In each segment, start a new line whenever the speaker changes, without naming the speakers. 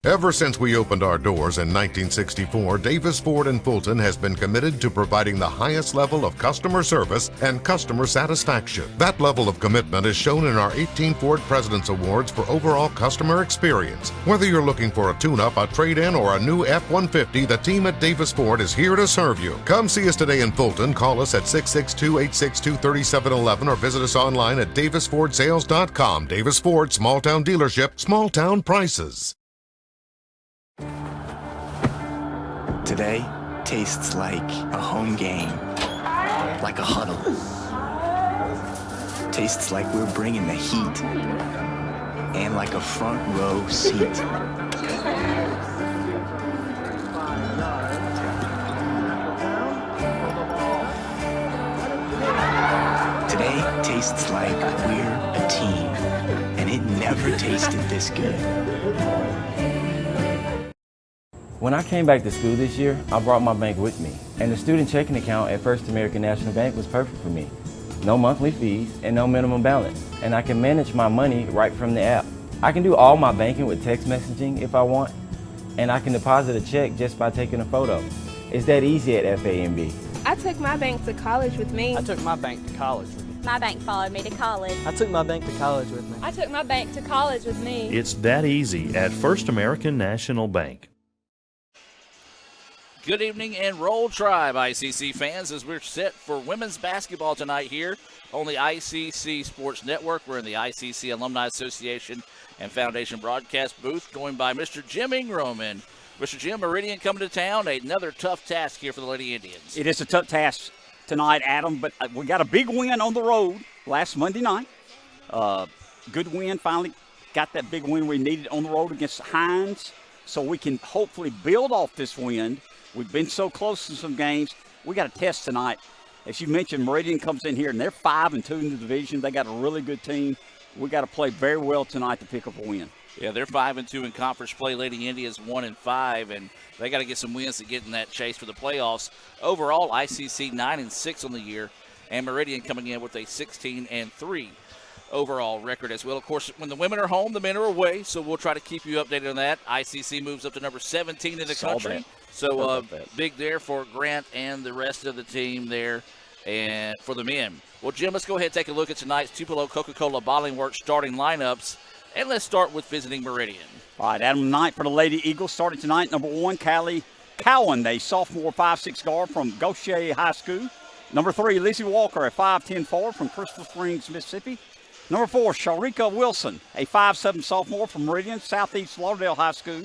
Ever since we opened our doors in 1964, Davis Ford in Fulton has been committed to providing the highest level of customer service and customer satisfaction. That level of commitment is shown in our 18 Ford President's Awards for overall customer experience. Whether you're looking for a tune-up, a trade-in, or a new F-150, the team at Davis Ford is here to serve you. Come see us today in Fulton. Call us at 662-862-3711 or visit us online at davisfordsales.com. Davis Ford, small town dealership, small town prices.
Today tastes like a home game, like a huddle. Tastes like we're bringing the heat, and like a front row seat. Today tastes like we're a team, and it never tasted this good.
When I came back to school this year, I brought my bank with me, and the student checking account at First American National Bank was perfect for me. No monthly fees and no minimum balance, and I can manage my money right from the app. I can do all my banking with text messaging if I want, and I can deposit a check just by taking a photo. It's that easy at FAMB.
I took my bank to college with me.
I took my bank to college with me.
My bank followed me to college.
I took my bank to college with me.
I took my bank to college with me.
It's that easy at First American National Bank.
Good evening and Roll Tribe, ICC fans, as we're set for women's basketball tonight here on the ICC Sports Network. We're in the ICC Alumni Association and Foundation broadcast booth, joined by Mr. Jim Ingram. And Mr. Jim, Meridian coming to town, another tough task here for the Lady Indians.
It is a tough task tonight, Adam, but we got a big win on the road last Monday night. Good win, finally got that big win we needed on the road against Hines, so we can hopefully build off this win. We've been so close in some games. We got a test tonight. As you mentioned, Meridian comes in here, and they're 5-2 in the division. They got a really good team. We got to play very well tonight to pick up a win.
Yeah, they're 5-2 in conference play. Lady Indians 1-5, and they got to get some wins to get in that chase for the playoffs. Overall, ICC 9-6 on the year, and Meridian coming in with a 16-3 overall record as well. Of course, when the women are home, the men are away, so we'll try to keep you updated on that. ICC moves up to number 17 in the country. So big there for Grant and the rest of the team there and for the men. Well, Jim, let's go ahead and take a look at tonight's Tupelo Coca-Cola Bottling Works starting lineups, and let's start with visiting Meridian.
All right, Adam, night for the Lady Eagles starting tonight. Number 1, Callie Cowan, a sophomore 5'6" guard from Goshen High School. Number 3, Lizzie Walker, a 5'10" forward from Crystal Springs, Mississippi. Number 4, Sharika Wilson, a 5'7" sophomore from Meridian, Southeast Lauderdale High School.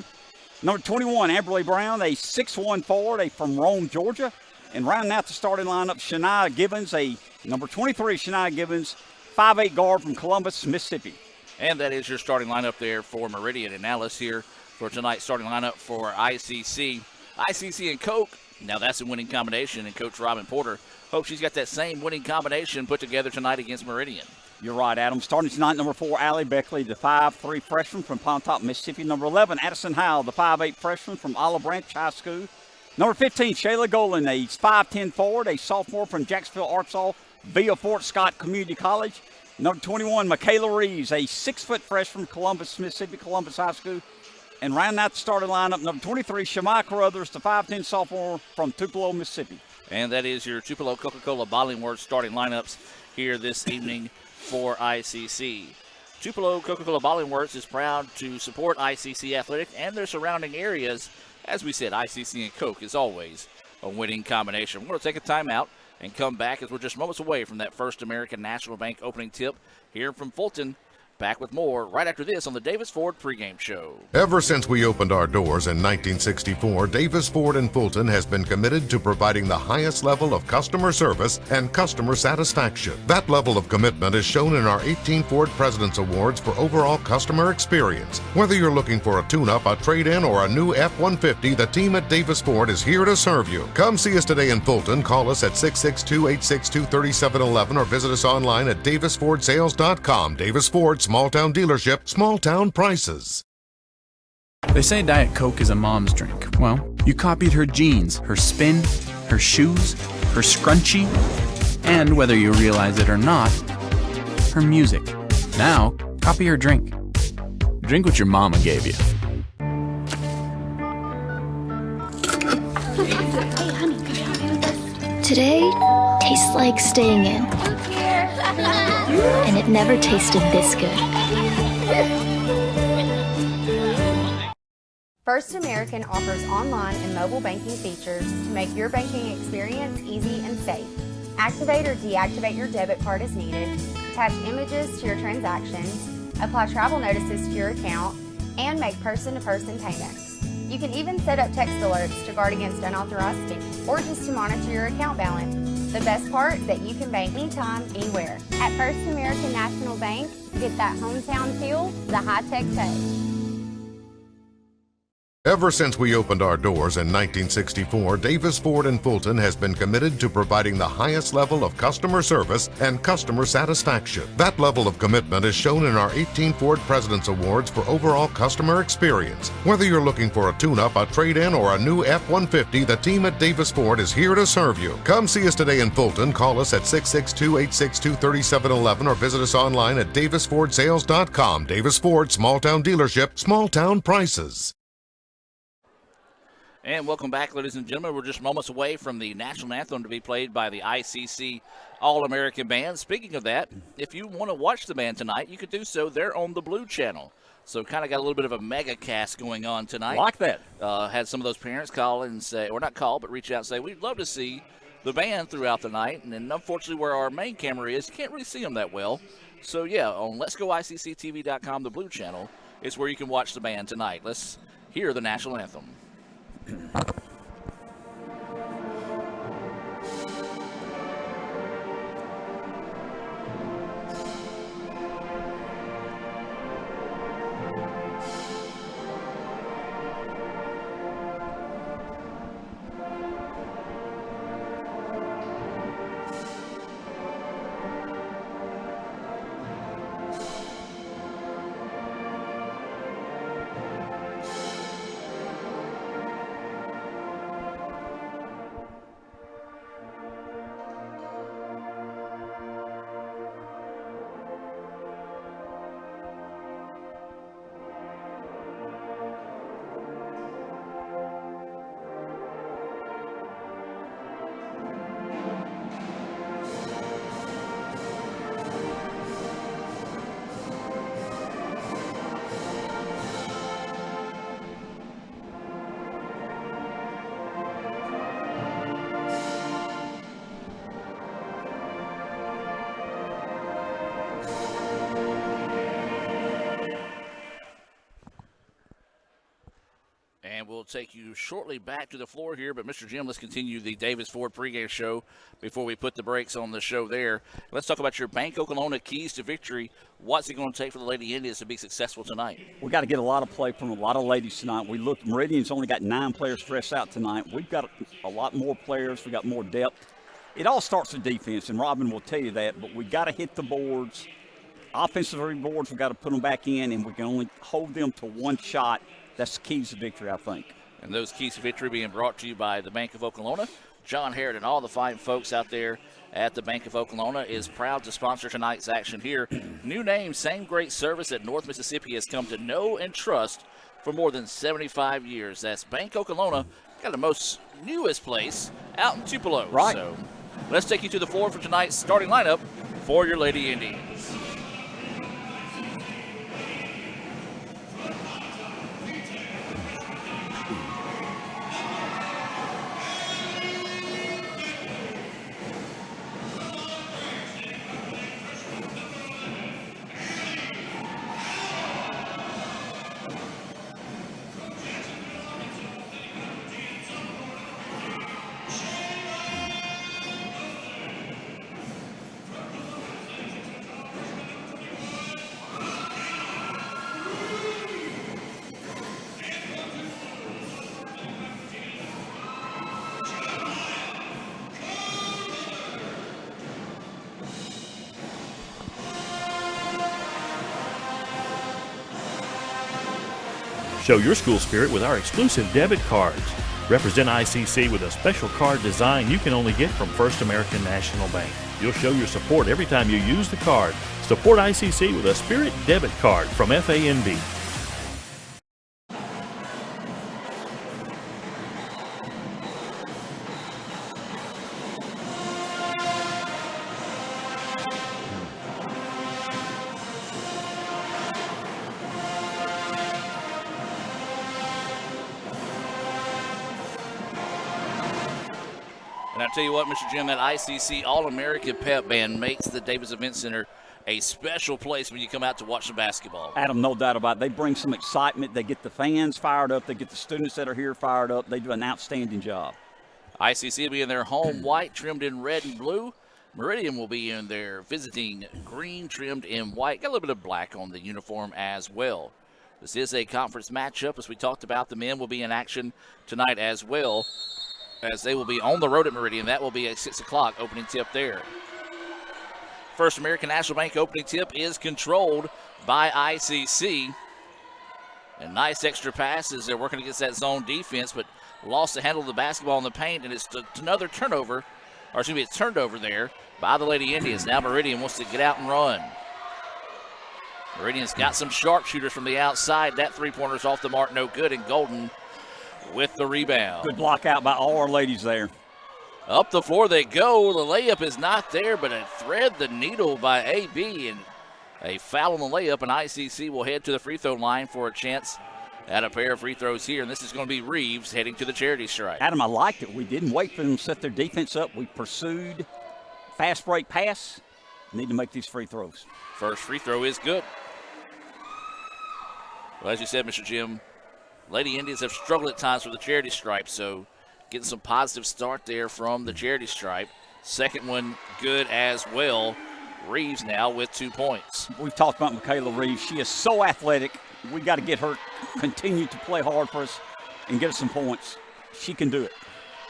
Number 21, Amberly Brown, a 6'1" forward from Rome, Georgia. And rounding out the starting lineup, Shania Gibbons, a number 23, Shania Gibbons, 5'8" guard from Columbus, Mississippi.
And that is your starting lineup there for Meridian. And now let's hear for tonight's starting lineup for ICC. ICC and Coke, now that's a winning combination, and Coach Robin Porter hopes she's got that same winning combination put together tonight against Meridian.
You're right, Adam. Starting tonight, number 4, Allie Beckley, the 5'3" freshman from Pontotoc, Mississippi. Number 11, Addison Howell, the 5'8" freshman from Olive Branch High School. Number 15, Shayla Golan, a 5'10" forward, a sophomore from Jacksonville, Arkansas, via Fort Scott Community College. Number 21, Michaela Reeves, a 6-foot freshman from Columbus, Mississippi, Columbus High School. And rounding out the starting lineup, number 23, Shemai Carruthers, the 5'10" sophomore from Tupelo, Mississippi.
And that is your Tupelo Coca-Cola Bottling Works starting lineups here this evening for ICC. Tupelo Coca-Cola Bottling Works is proud to support ICC Athletics and their surrounding areas. As we said, ICC and Coke is always a winning combination. We're going to take a timeout and come back as we're just moments away from that First American National Bank opening tip here from Fulton. Back with more right after this on the Davis Ford pregame show.
Ever since we opened our doors in 1964, Davis Ford in Fulton has been committed to providing the highest level of customer service and customer satisfaction. That level of commitment is shown in our 18 Ford President's Awards for overall customer experience. Whether you're looking for a tune-up, a trade-in, or a new F-150, the team at Davis Ford is here to serve you. Come see us today in Fulton. Call us at 662-862-3711 or visit us online at davisfordsales.com. Davis Ford, small town dealership, small town prices.
They say Diet Coke is a mom's drink. Well, you copied her jeans, her spin, her shoes, her scrunchie, and whether you realize it or not, her music. Now, copy her drink. Drink what your mama gave you.
Today tastes like staying in. And it never tasted this good.
First American offers online and mobile banking features to make your banking experience easy and safe. Activate or deactivate your debit card as needed, attach images to your transactions, apply travel notices to your account, and make person-to-person payments. You can even set up text alerts to guard against unauthorized spending or just to monitor your account balance. The best part is that you can bank anytime, anywhere.
At First American National Bank, get that hometown feel the high-tech pay.
Ever since we opened our doors in 1964, Davis Ford in Fulton has been committed to providing the highest level of customer service and customer satisfaction. That level of commitment is shown in our 18 Ford President's Awards for overall customer experience. Whether you're looking for a tune-up, a trade-in, or a new F-150, the team at Davis Ford is here to serve you. Come see us today in Fulton. Call us at 662-862-3711 or visit us online at davisfordsales.com. Davis Ford, small-town dealership, small-town prices.
And welcome back, ladies and gentlemen. We're just moments away from the national anthem to be played by the ICC All-American Band. Speaking of that, if you want to watch the band tonight, you could do so there on the Blue Channel. So kind of got a little bit of a mega cast going on tonight.
Like that.
Had some of those parents call and say, or not call, but reach out and say, we'd love to see the band throughout the night. And then unfortunately where our main camera is, you can't really see them that well. So yeah, on letsgoicctv.com, the Blue Channel, is where you can watch the band tonight. Let's hear the national anthem. And we'll take you shortly back to the floor here. But, Mr. Jim, let's continue the Davis Ford pregame show before we put the brakes on the show there. Let's talk about your Bank Oklahoma keys to victory. What's it going to take for the Lady Indians to be successful tonight?
We got to get a lot of play from a lot of ladies tonight. We looked, Meridian's only got 9 players dressed out tonight. We've got a lot more players. We got more depth. It all starts with defense, and Robin will tell you that, but we got to hit the boards. Offensive boards, we got to put them back in, and we can only hold them to one shot. That's the keys to victory, I think.
And those keys to victory being brought to you by the Bank of Oklahoma. John Harrod and all the fine folks out there at the Bank of Oklahoma is proud to sponsor tonight's action here. New name, same great service that North Mississippi has come to know and trust for more than 75 years. That's Bank Oklahoma, got the most newest place out in Tupelo.
Right.
So let's take you to the floor for tonight's starting lineup for your Lady Indians.
Show your school spirit with our exclusive debit cards. Represent ICC with a special card design you can only get from First American National Bank. You'll show your support every time you use the card. Support ICC with a Spirit debit card from FANB.
And I tell you what, Mr. Jim, that ICC All-American Pep Band makes the Davis Event Center a special place when you come out to watch the basketball.
Adam, no doubt about it. They bring some excitement. They get the fans fired up. They get the students that are here fired up. They do an outstanding job.
ICC will be in their home white, trimmed in red and blue. Meridian will be in their visiting green, trimmed in white. Got a little bit of black on the uniform as well. This is a conference matchup. As we talked about, the men will be in action tonight as well, as they will be on the road at Meridian. That will be at 6 o'clock, opening tip there. First American National Bank opening tip is controlled by ICC. And nice extra passes. They're working against that zone defense, but lost the handle of the basketball in the paint, and it's another turnover, or excuse me, it's turned over there by the Lady Indians. Now Meridian wants to get out and run. Meridian's got some sharpshooters from the outside. That three-pointer's off the mark, no good, and Golden with the rebound.
Good block out by all our ladies there.
Up the floor they go. The layup is not there, but a thread the needle by AB, and a foul on the layup, and ICC will head to the free throw line for a chance at a pair of free throws here, and this is going to be Reeves heading to the charity stripe.
Adam, I liked it. We didn't wait for them to set their defense up. We pursued fast break pass. Need to make these free throws.
First free throw is good. Well, as you said, Mr. Jim, Lady Indians have struggled at times with the charity stripe, so getting some positive start there from the charity stripe. Second one good as well. Reeves now with 2 points.
We've talked about Michaela Reeves. She is so athletic. We got to get her continue to play hard for us and get us some points. She can do it.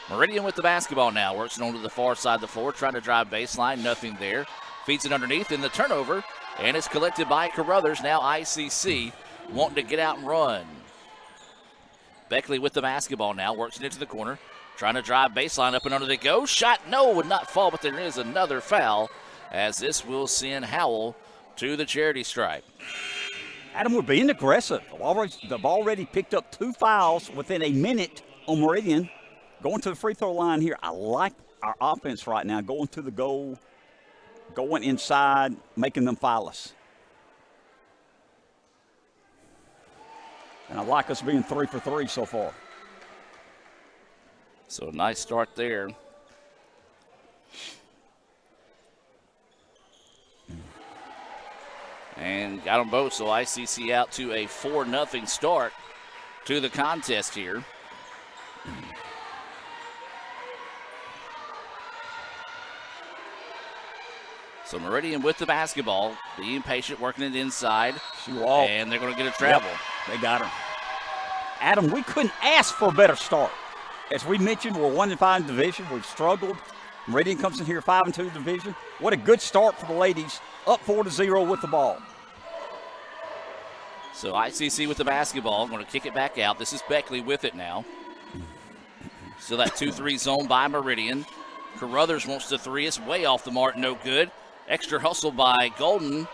Meridian with the basketball now. Works it on to the far side of the floor, trying to drive baseline. Nothing there. Feeds it underneath in the turnover, and it's collected by Carruthers. Now ICC wanting to get out and run. Beckley with the basketball now. Works it into the corner. Trying to drive baseline up and under they go. Shot, no, would not fall, but there is another foul, as this will send Howell to the charity stripe.
Adam, we're being aggressive. They've already picked up 2 fouls within a minute on Meridian. Going to the free throw line here. I like our offense right now, going to the goal, going inside, making them foul-less. And I like us being 3 for 3 so far.
So a nice start there. And got them both, so ICC out to a 4-0 start to the contest here. So Meridian with the basketball, being patient, working it inside. And they're going to get a travel.
Yep, they got her. Adam, we couldn't ask for a better start. As we mentioned, we're 1-5 in division. We've struggled. Meridian comes in here 5-2 division. What a good start for the ladies. Up 4-0 with the ball.
So ICC with the basketball, going to kick it back out. This is Beckley with it now. Still that 2-3 zone by Meridian. Carruthers wants the three. It's way off the mark, no good. Extra hustle by Golden.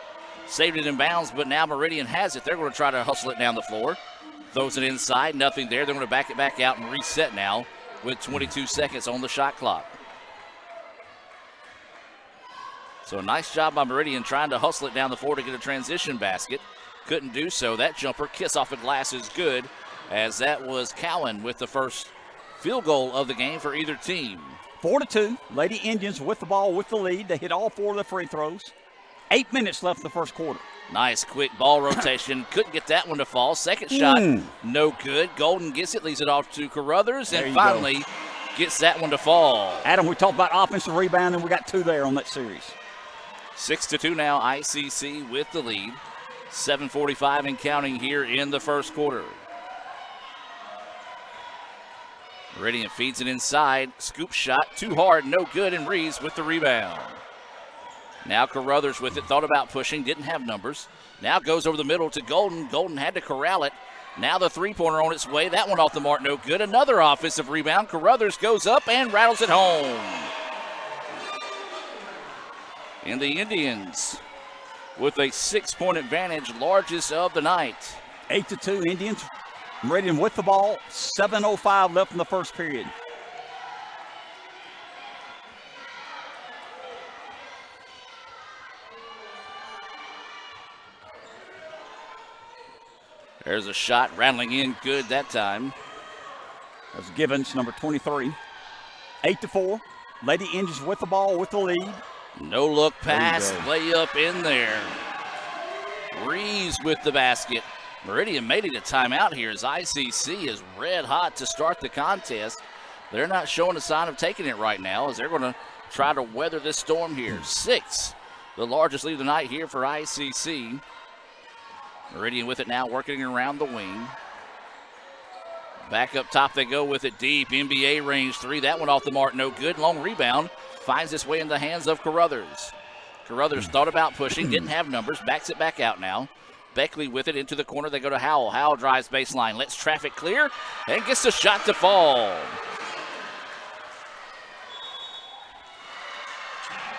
Saved it in bounds, but now Meridian has it. They're going to try to hustle it down the floor. Throws it inside, nothing there. They're going to back it back out and reset now with 22 seconds on the shot clock. So a nice job by Meridian trying to hustle it down the floor to get a transition basket. Couldn't do so. That jumper, kiss off the glass, is good, as that was Cowan with the first field goal of the game for either team.
4-2. Lady Indians with the ball with the lead. They hit all 4 of the free throws. 8 minutes left in the first quarter.
Nice quick ball rotation. Couldn't get that one to fall. Second shot, no good. Golden gets it, leaves it off to Carruthers, and finally gets that one to fall.
Adam, we talked about offensive rebounding. We got 2 there on that series.
6-2 now, ICC with the lead. 7:45 and counting here in the first quarter. Meridian feeds it inside. Scoop shot, too hard, no good, and Reeves with the rebound. Now Carruthers with it, thought about pushing, didn't have numbers. Now goes over the middle to Golden. Golden had to corral it. Now the three-pointer on its way. That one off the mark, no good. Another offensive rebound. Carruthers goes up and rattles it home. And the Indians with a 6-point advantage, largest of the night.
8-2 Indians. Meridian with the ball. 7:05 left in the first period.
There's a shot rattling in good that time.
That's Givens, number 23. 8-4. Lady Indians with the ball, with the lead.
No look pass, layup in there. Reeves with the basket. Meridian made it a timeout here as ICC is red hot to start the contest. They're not showing a sign of taking it right now as they're going to try to weather this storm here. 6, the largest lead of the night here for ICC. Meridian with it now, working around the wing. Back up top they go with it deep. NBA range 3. That one off the mark, no good. Long rebound finds its way in the hands of Carruthers. Carruthers thought about pushing, didn't have numbers, backs it back out now. Beckley with it into the corner. They go to Howell. Howell drives baseline, lets traffic clear, and gets the shot to fall.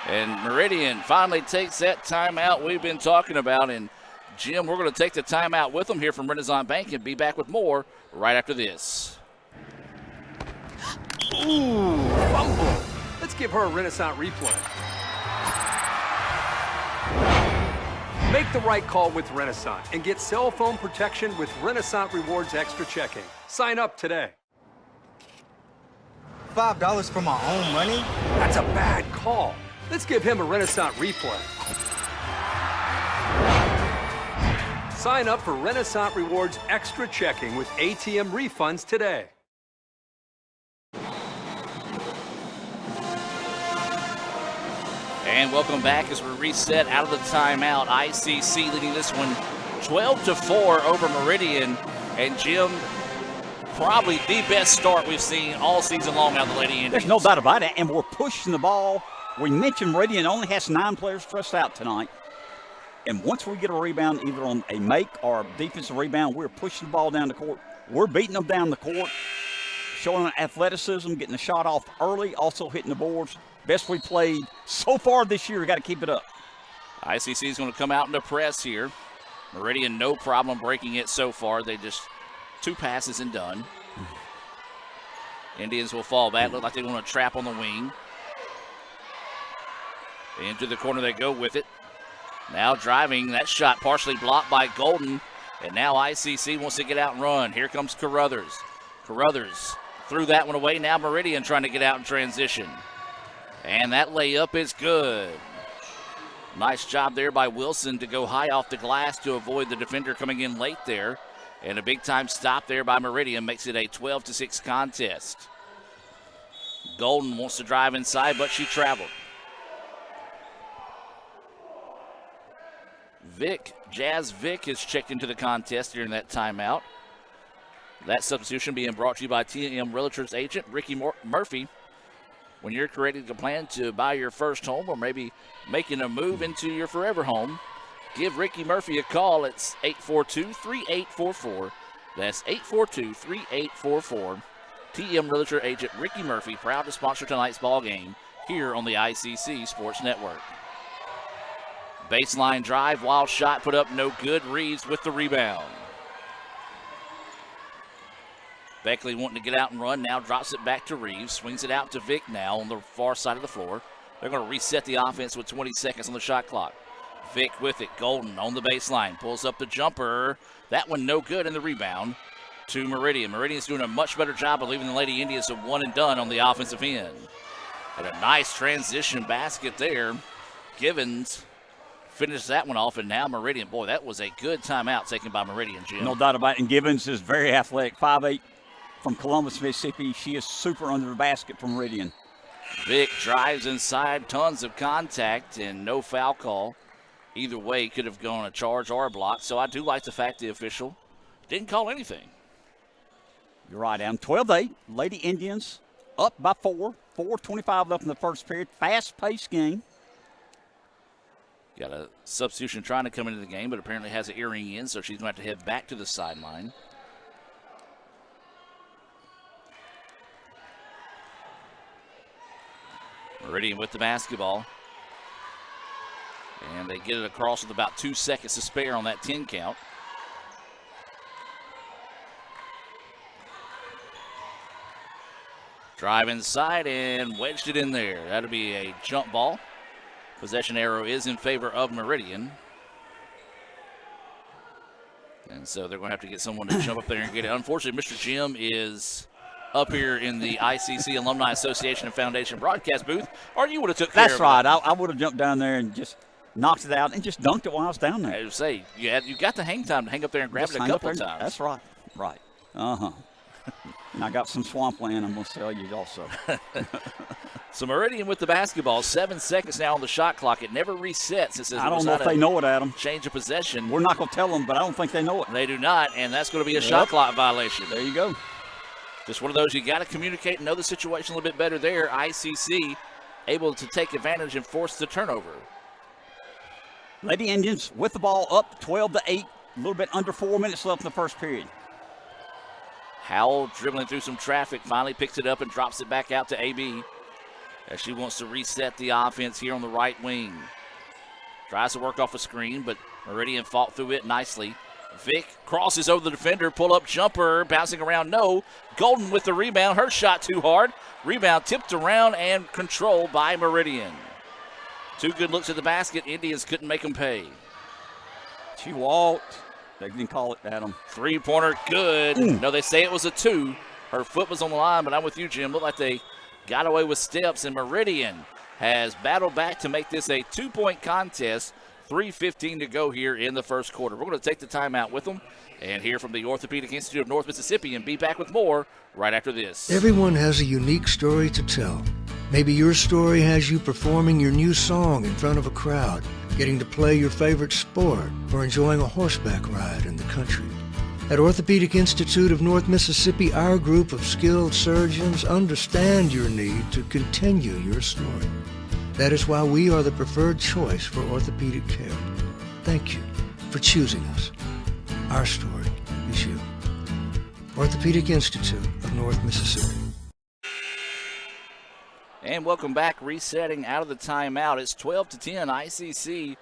And Meridian finally takes that timeout we've been talking about. And Jim, we're going to take the timeout with them here from Renaissance Bank and be back with more right after this.
Ooh, fumble. Let's give her a Renaissance replay. Make the right call with Renaissance and get cell phone protection with Renaissance Rewards Extra Checking. Sign up today.
$5 for my own money?
That's a bad call. Let's give him a Renaissance replay. Sign up for Renaissance Rewards Extra Checking with ATM refunds today.
And welcome back as we reset out of the timeout. ICC leading this one 12-4 over Meridian. And Jim, probably the best start we've seen all season long out of the Lady Indians.
There's no doubt about it, and we're pushing the ball. We mentioned Meridian only has 9 players stressed out tonight. And once we get a rebound, either on a make or a defensive rebound, we're pushing the ball down the court. We're beating them down the court, showing athleticism, getting the shot off early, also hitting the boards. Best we played so far this year. We got to keep it up.
ICC is going to come out into press here. Meridian, no problem breaking it so far. They just 2 passes and done. Indians will fall back. Look like they want to trap on the wing. Into the corner they go with it. Now driving, that shot partially blocked by Golden. And now ICC wants to get out and run. Here comes Carruthers. Carruthers threw that one away. Now Meridian trying to get out in transition. And that layup is good. Nice job there by Wilson to go high off the glass to avoid the defender coming in late there. And a big-time stop there by Meridian makes it a 12-6 contest. Golden wants to drive inside, but she traveled. Jazz Vick is checked into the contest during that timeout. That substitution being brought to you by TM Realtors agent Ricky Murphy. When you're creating a plan to buy your first home or maybe making a move into your forever home, give Ricky Murphy a call. It's 842-3844. That's 842-3844. TM Realtor agent Ricky Murphy, proud to sponsor tonight's ball game here on the ICC Sports Network. Baseline drive, wild shot put up, no good. Reeves with the rebound. Beckley wanting to get out and run, now drops it back to Reeves. Swings it out to Vick now on the far side of the floor. They're going to reset the offense with 20 seconds on the shot clock. Vick with it, Golden on the baseline, pulls up the jumper. That one no good, in the rebound to Meridian. Meridian's doing a much better job of leaving the Lady Indians to one and done on the offensive end. And a nice transition basket there. Givens finished that one off, and now Meridian. Boy, that was a good timeout taken by Meridian, Jim.
No doubt about it. And Givens is very athletic, 5'8", from Columbus, Mississippi. She is super under the basket from Meridian.
Vick drives inside, tons of contact, and no foul call. Either way, could have gone a charge or a block. So I do like the fact the official didn't call anything.
You're right, Adam. 12-8. Lady Indians up by 4. 4:25 left in the first period. Fast-paced game.
Got a substitution trying to come into the game, but apparently has an earring in, so she's going to have to head back to the sideline. Meridian with the basketball. And they get it across with about 2 seconds to spare on that 10 count. Drive inside and wedged it in there. That'll be a jump ball. Possession arrow is in favor of Meridian. And so they're going to have to get someone to jump up there and get it. Unfortunately, Mr. Jim is up here in the ICC Alumni Association and Foundation broadcast booth, or you would have took care of it.
That's right. I would have jumped down there and just knocked it out and just dunked it while I was down there.
I would say, you got the hang time to hang up there and grab it a couple of times.
That's right. Right. Uh-huh. And I got some swampland I'm going to sell you also.
So Meridian with the basketball. 7 seconds now on the shot clock. It never resets. It says
I don't know if they know it, Adam.
Change of possession.
We're not going to tell them, but I don't think they know it.
They do not, and that's going to be a shot clock violation.
There you go.
Just one of those you got to communicate and know the situation a little bit better there. ICC able to take advantage and force the turnover.
Lady Indians with the ball up 12-8. A little bit under 4 minutes left in the first period.
Howell dribbling through some traffic, finally picks it up and drops it back out to AB as she wants to reset the offense here on the right wing. Tries to work off a screen, but Meridian fought through it nicely. Vick crosses over the defender, pull-up jumper, bouncing around, no. Golden with the rebound, her shot too hard. Rebound tipped around and controlled by Meridian. Two good looks at the basket, Indians couldn't make them pay.
She walked. They didn't call it, Adam.
Three-pointer, good. No, they say it was a 2. Her foot was on the line, but I'm with you, Jim. Looked like they got away with steps, and Meridian has battled back to make this a 2-point contest. 3:15 to go here in the first quarter. We're going to take the timeout with them and hear from the Orthopedic Institute of North Mississippi and be back with more right after this.
Everyone has a unique story to tell. Maybe your story has you performing your new song in front of a crowd, getting to play your favorite sport, or enjoying a horseback ride in the country. At Orthopedic Institute of North Mississippi, our group of skilled surgeons understand your need to continue your story. That is why we are the preferred choice for orthopedic care. Thank you for choosing us. Our story is you. Orthopedic Institute of North Mississippi.
And welcome back, resetting out of the timeout. It's 12-10, ICC.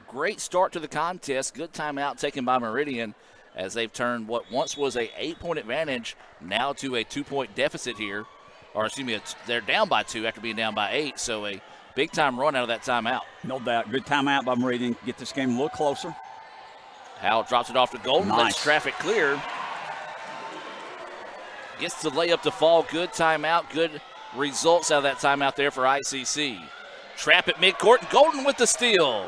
Great start to the contest. Good timeout taken by Meridian as they've turned what once was a 8-point advantage now to a 2-point deficit here. Or excuse me, they're down by 2 after being down by 8, so a big-time run out of that timeout.
No doubt. Good timeout by Meridian. Get this game a little closer.
Howell drops it off to Golden.
Nice.
Lets traffic clear. Gets the layup to fall. Good timeout. Good results out of that timeout there for ICC. Trap at midcourt. Golden with the steal.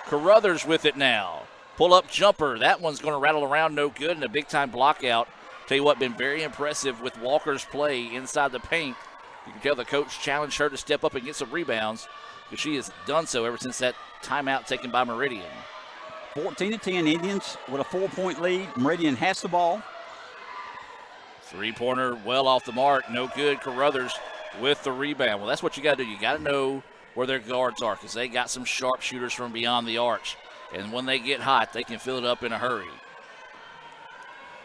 Carruthers with it now. Pull-up jumper. That one's going to rattle around no good, and a big-time block out. Tell you what, been very impressive with Walker's play inside the paint. You can tell the coach challenged her to step up and get some rebounds because she has done so ever since that timeout taken by Meridian.
14-10 Indians with a 4-point lead. Meridian has the ball.
Three-pointer well off the mark. No good. Carruthers with the rebound. Well, that's what you got to do. You got to know where their guards are because they got some sharp shooters from beyond the arch. And when they get hot, they can fill it up in a hurry.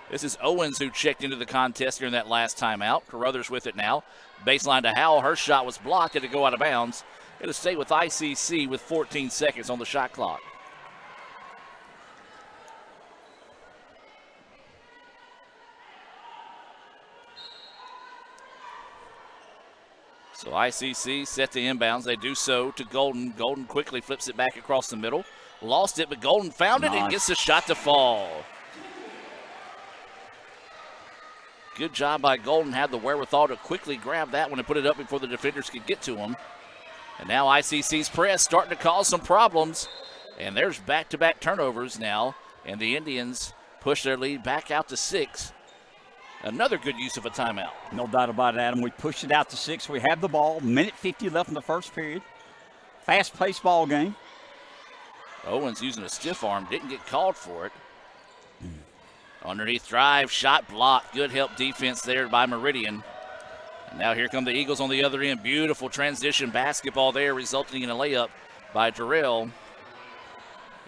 This is Owens who checked into the contest during that last timeout. Carruthers with it now. Baseline to Howell. Her shot was blocked. It'll go out of bounds. It'll stay with ICC with 14 seconds on the shot clock. So ICC set the inbounds. They do so to Golden. Golden quickly flips it back across the middle. Lost it, but Golden found it and gets the shot to fall. Good job by Golden. Had the wherewithal to quickly grab that one and put it up before the defenders could get to him. And now ICC's press starting to cause some problems. And there's back-to-back turnovers now. And the Indians push their lead back out to 6. Another good use of a timeout.
No doubt about it, Adam. We pushed it out to 6. We have the ball. Minute 50 left in the first period. Fast-paced ball game.
Owens using a stiff arm. Didn't get called for it. Underneath drive, shot blocked. Good help defense there by Meridian. And now here come the Eagles on the other end. Beautiful transition basketball there, resulting in a layup by Terrell.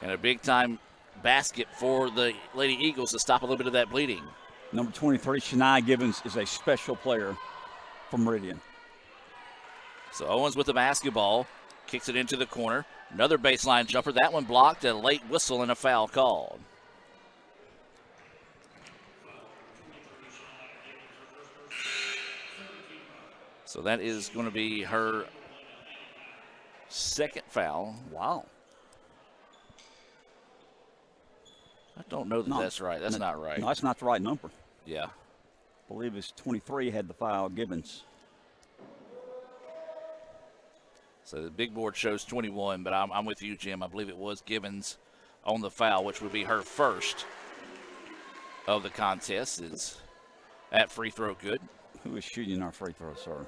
And a big-time basket for the Lady Eagles to stop a little bit of that bleeding.
Number 23, Shania Gibbons, is a special player for Meridian.
So Owens with the basketball. Kicks it into the corner. Another baseline jumper. That one blocked. A late whistle and a foul called. So that is going to be her second foul.
Wow.
I don't know that that's right. That's not right.
No, that's not the right number.
Yeah.
I believe it's 23 had the foul, Gibbons.
So the big board shows 21, but I'm with you, Jim. I believe it was Gibbons on the foul, which would be her first of the contest. Is that free throw good?
Who is shooting our free throw, sir?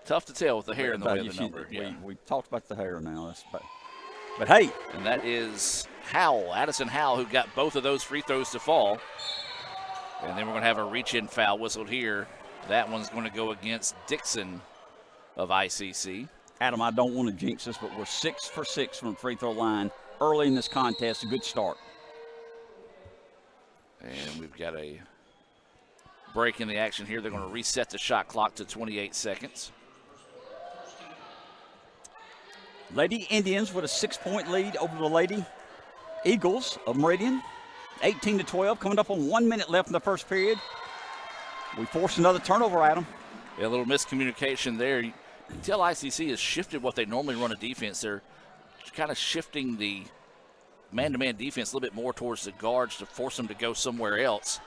Tough to tell with the hair and the way of the number.
We talked about the hair now. But hey.
And that is Howell, Addison Howell, who got both of those free throws to fall. And then we're going to have a reach-in foul whistled here. That one's going to go against Dixon of ICC.
Adam, I don't want to jinx us, but we're 6 for 6 from the free throw line early in this contest. A good start.
And we've got a break in the action here. They're going to reset the shot clock to 28 seconds.
Lady Indians with a 6-point lead over the Lady Eagles of Meridian. 18-12, coming up on 1 minute left in the first period. We forced another turnover, Adam.
Yeah, a little miscommunication there. You can tell ICC has shifted what they normally run a defense. They're kind of shifting the man-to-man defense a little bit more towards the guards to force them to go somewhere else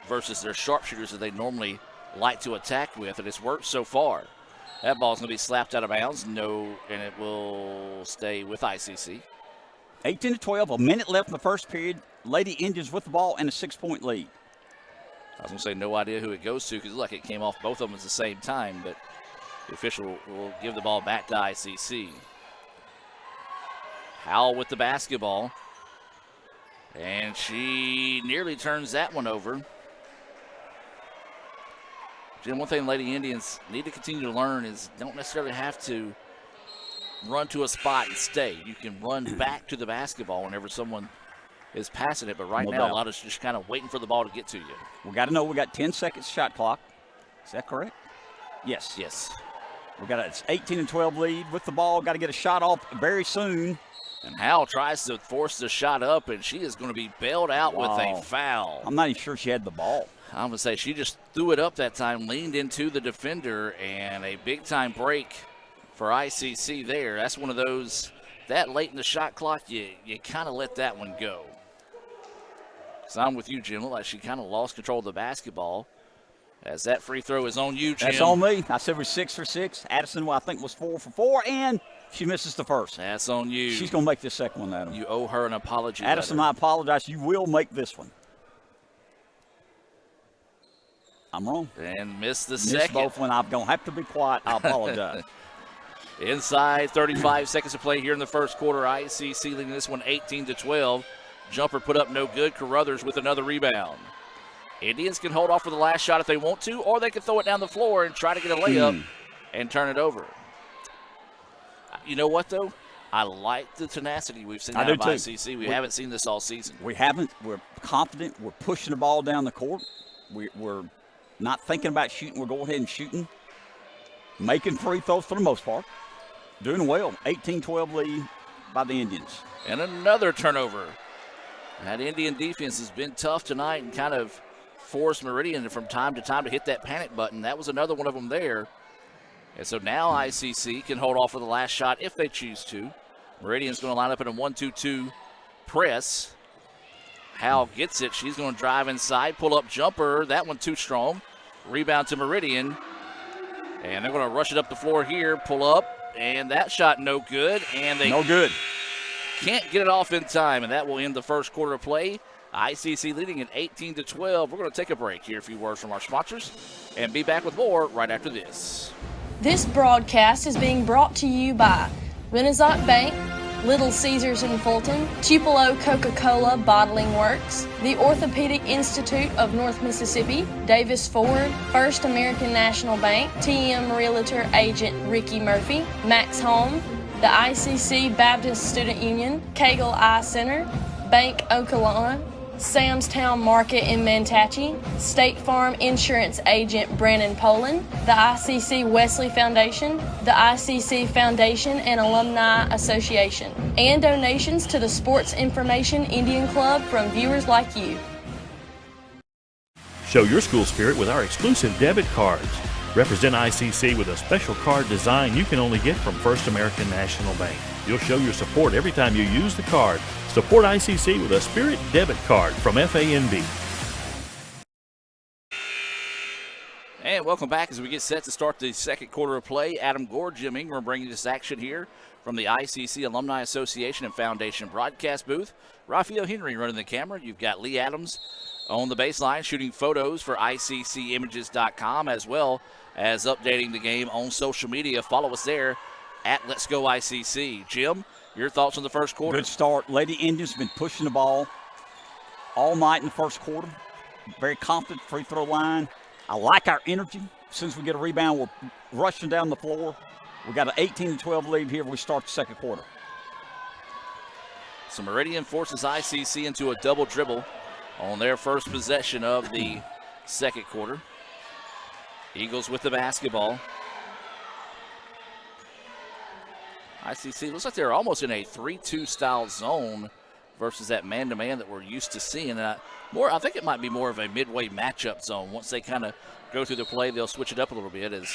versus their sharpshooters that they normally like to attack with, and it's worked so far. That ball's going to be slapped out of bounds. No, and it will stay with ICC.
18-12, a minute left in the first period. Lady Indians with the ball and a 6-point lead.
I was going to say no idea who it goes to because it came off both of them at the same time, but the official will give the ball back to ICC. Howell with the basketball, and she nearly turns that one over. Jim, one thing Lady Indians need to continue to learn is don't necessarily have to run to a spot and stay. You can run back to the basketball whenever someone is passing it, but right now a lot of us just kind of waiting for the ball to get to you.
We got to know we got 10 seconds shot clock. Is that correct? Yes.
Yes.
We got an 18-12 lead with the ball. Got to get a shot off very soon.
And Howell tries to force the shot up, and she is going to be bailed out with a foul.
I'm not even sure she had the ball.
I'm going to say she just threw it up that time, leaned into the defender, and a big-time break for ICC there. That's one of those, that late in the shot clock, you kind of let that one go. So I'm with you, Jim. Looked like she kind of lost control of the basketball. As that free throw is on you, Jim.
That's on me. I said we're 6 for 6. Addison, I think, was 4 for 4, and she misses the first.
That's on you.
She's going to make this second one, Adam.
You owe her an apology.
Addison, I apologize. You will make this one. I'm wrong.
And missed the
Missed
second.
both when I'm going to have to be quiet. I apologize.
Inside 35 seconds to play here in the first quarter. ICC leading this one 18-12. Jumper put up no good. Carruthers with another rebound. Indians can hold off for the last shot if they want to, or they can throw it down the floor and try to get a layup and turn it over. You know what, though? I like the tenacity we've seen out of ICC. We haven't seen this all season.
We haven't. We're confident. We're pushing the ball down the court. We're not thinking about shooting. We're going ahead and shooting. Making free throws for the most part. Doing well. 18-12 lead by the Indians.
And another turnover. That Indian defense has been tough tonight and kind of forced Meridian from time to time to hit that panic button. That was another one of them there. And so now ICC can hold off for the last shot if they choose to. Meridian's going to line up in a 1-2-2 press. Howell gets it. She's going to drive inside, pull up jumper. That one too strong. Rebound to Meridian. And they're going to rush it up the floor here, pull up, and that shot no good. And they
no good.
Can't get it off in time, and that will end the first quarter of play. ICC leading at 18-12. We're going to take a break, hear a few words from our sponsors, and be back with more right after this.
This broadcast is being brought to you by Renaissance Bank, Little Caesars in Fulton, Tupelo Coca-Cola Bottling Works, the Orthopedic Institute of North Mississippi, Davis Ford, First American National Bank, TM Realtor Agent Ricky Murphy, Max Home, the ICC Baptist Student Union, Cagle Eye Center, Bank Okalona, Sam's Town Market in Mantachie, State Farm Insurance Agent Brandon Poland, the ICC Wesley Foundation, the ICC Foundation and Alumni Association, and donations to the Sports Information Indian Club from viewers like you.
Show your school spirit with our exclusive debit cards. Represent ICC with a special card design you can only get from First American National Bank. You'll show your support every time you use the card. Support ICC with a Spirit debit card from FANB.
And welcome back as we get set to start the second quarter of play. Adam Gore, Jim Ingram bringing this action here from the ICC Alumni Association and Foundation broadcast booth. Raphael Henry running the camera. You've got Lee Adams on the baseline shooting photos for ICCimages.com, as well as updating the game on social media. Follow us there at Let's Go ICC. Jim, your thoughts on the first quarter?
Good start. Lady Indians been pushing the ball all night in the first quarter. Very confident free throw line. I like our energy. As soon as we get a rebound, we're rushing down the floor. We got an 18-12 lead here when we start the second quarter.
So Meridian forces ICC into a double dribble on their first possession of the second quarter. Eagles with the basketball. ICC looks like they're almost in a 3-2 style zone versus that man-to-man that we're used to seeing. I think it might be more of a midway matchup zone. Once they kind of go through the play, they'll switch it up a little bit. As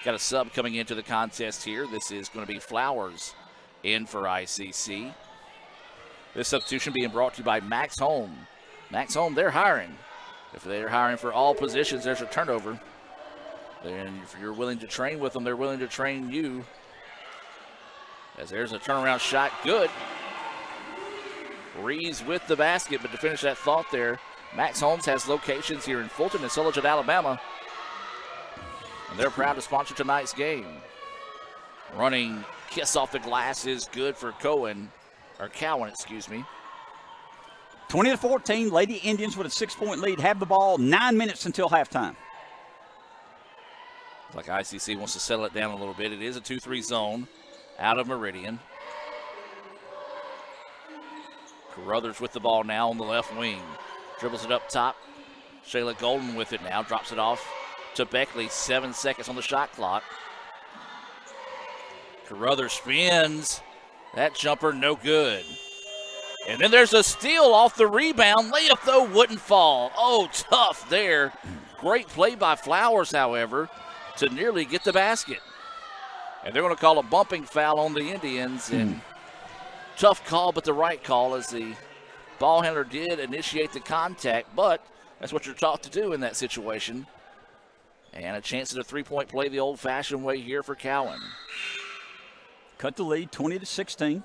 got a sub coming into the contest here. This is going to be Flowers in for ICC. This substitution being brought to you by Max Home. Max Home, they're hiring. If they're hiring for all positions, there's a turnover. And if you're willing to train with them, they're willing to train you. As there's a turnaround shot, good. Reeves with the basket, but to finish that thought there, Max Holmes has locations here in Fulton and Silliton, Alabama. And they're proud to sponsor tonight's game. Running kiss off the glass is good for Cowan.
20-14, Lady Indians with a 6-point lead have the ball. 9 minutes until halftime.
Like ICC wants to settle it down a little bit. It is a 2-3 zone out of Meridian. Carruthers with the ball now on the left wing. Dribbles it up top. Shayla Golden with it now. Drops it off to Beckley. 7 seconds on the shot clock. Carruthers spins. That jumper no good. And then there's a steal off the rebound. Layup, though, wouldn't fall. Oh, tough there. Great play by Flowers, however, to nearly get the basket. And they're going to call a bumping foul on the Indians. And tough call, but the right call, as the ball handler did initiate the contact. But that's what you're taught to do in that situation. And a chance at a three-point play the old-fashioned way here for Cowan.
Cut the lead, 20-16.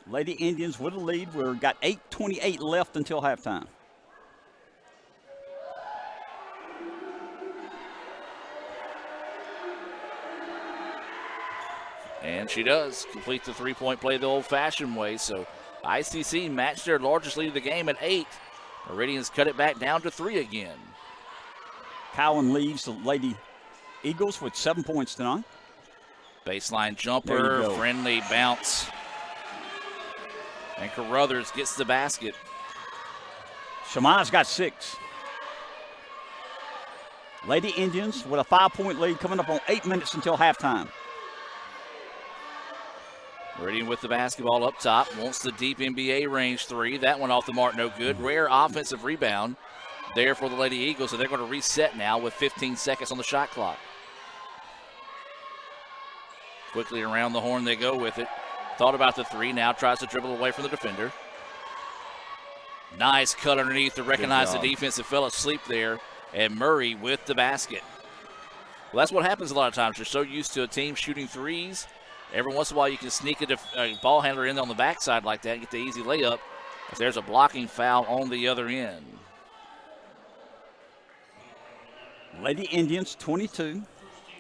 Lady Indians with a lead. We've got 8:28 left until halftime.
And she does complete the three-point play the old-fashioned way. So ICC matched their largest lead of the game at 8. Meridians cut it back down to 3 again.
Cowan leaves the Lady Eagles with 7 points tonight.
Baseline jumper, friendly bounce. And Carruthers gets the basket.
Shamai's got 6. Lady Indians with a 5-point lead coming up on 8 minutes until halftime.
Meridian with the basketball up top. Wants the deep NBA range 3. That one off the mark, no good. Rare offensive rebound there for the Lady Eagles. So they're going to reset now with 15 seconds on the shot clock. Quickly around the horn they go with it. Thought about the 3. Now tries to dribble away from the defender. Nice cut underneath to recognize the defense that fell asleep there. And Murray with the basket. Well, that's what happens a lot of times. You're so used to a team shooting threes. Every once in a while you can sneak a ball handler in on the backside like that and get the easy layup. If there's a blocking foul on the other end.
Lady Indians 22.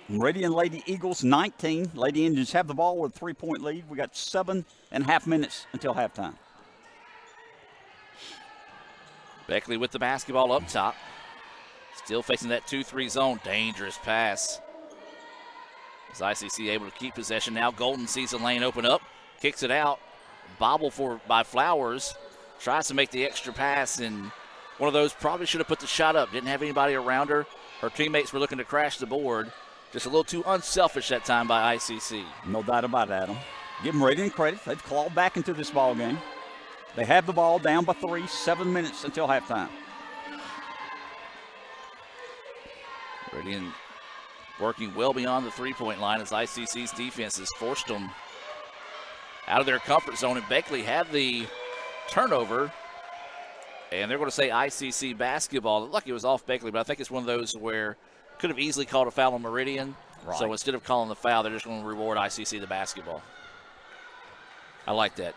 Meridian Lady Eagles 19. Lady Indians have the ball with a 3-point lead. We got 7.5 minutes until halftime.
Beckley with the basketball up top. Still facing that 2-3 zone. Dangerous pass. Is ICC able to keep possession now? Golden sees the lane open up. Kicks it out. Bobble by Flowers. Tries to make the extra pass, and one of those probably should have put the shot up. Didn't have anybody around her. Her teammates were looking to crash the board. Just a little too unselfish that time by ICC.
No doubt about it, Adam. Give Meridian credit. They've clawed back into this ball game. They have the ball down by 3, 7 minutes until halftime.
Meridian working well beyond the three-point line as ICC's defense has forced them out of their comfort zone. And Beckley had the turnover. And they're going to say ICC basketball. It looked like it was off Beckley, but I think it's one of those where could have easily called a foul on Meridian.
Right.
So instead of calling the foul, they're just going to reward ICC the basketball. I like that.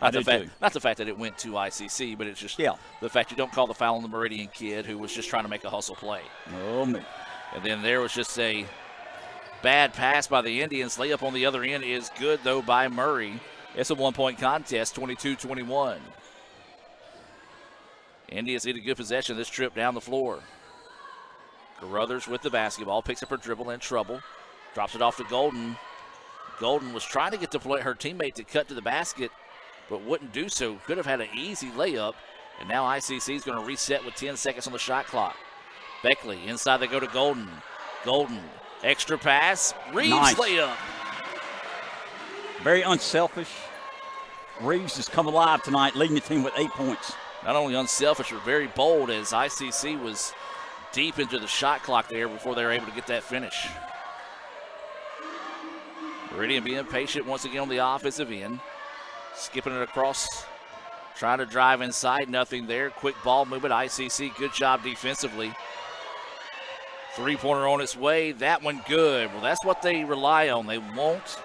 Not the fact that it went to ICC, but it's just the fact you don't call the foul on the Meridian kid who was just trying to make a hustle play.
Oh, man.
And then there was just a bad pass by the Indians. Layup on the other end is good, though, by Murray. It's a one-point contest, 22-21. Indians need a good possession this trip down the floor. Carruthers with the basketball, picks up her dribble in trouble, drops it off to Golden. Golden was trying to get her teammate to cut to the basket, but wouldn't do so. Could have had an easy layup, and now ICC is going to reset with 10 seconds on the shot clock. Beckley, inside they go to Golden. Golden, extra pass, Reeves layup.
Very unselfish. Reeves has come alive tonight, leading the team with 8 points.
Not only unselfish, but very bold, as ICC was deep into the shot clock there before they were able to get that finish. Meridian being patient once again on the offensive end. Skipping it across, trying to drive inside, nothing there. Quick ball movement, ICC, good job defensively. Three-pointer on its way, that one good. Well, that's what they rely on. They want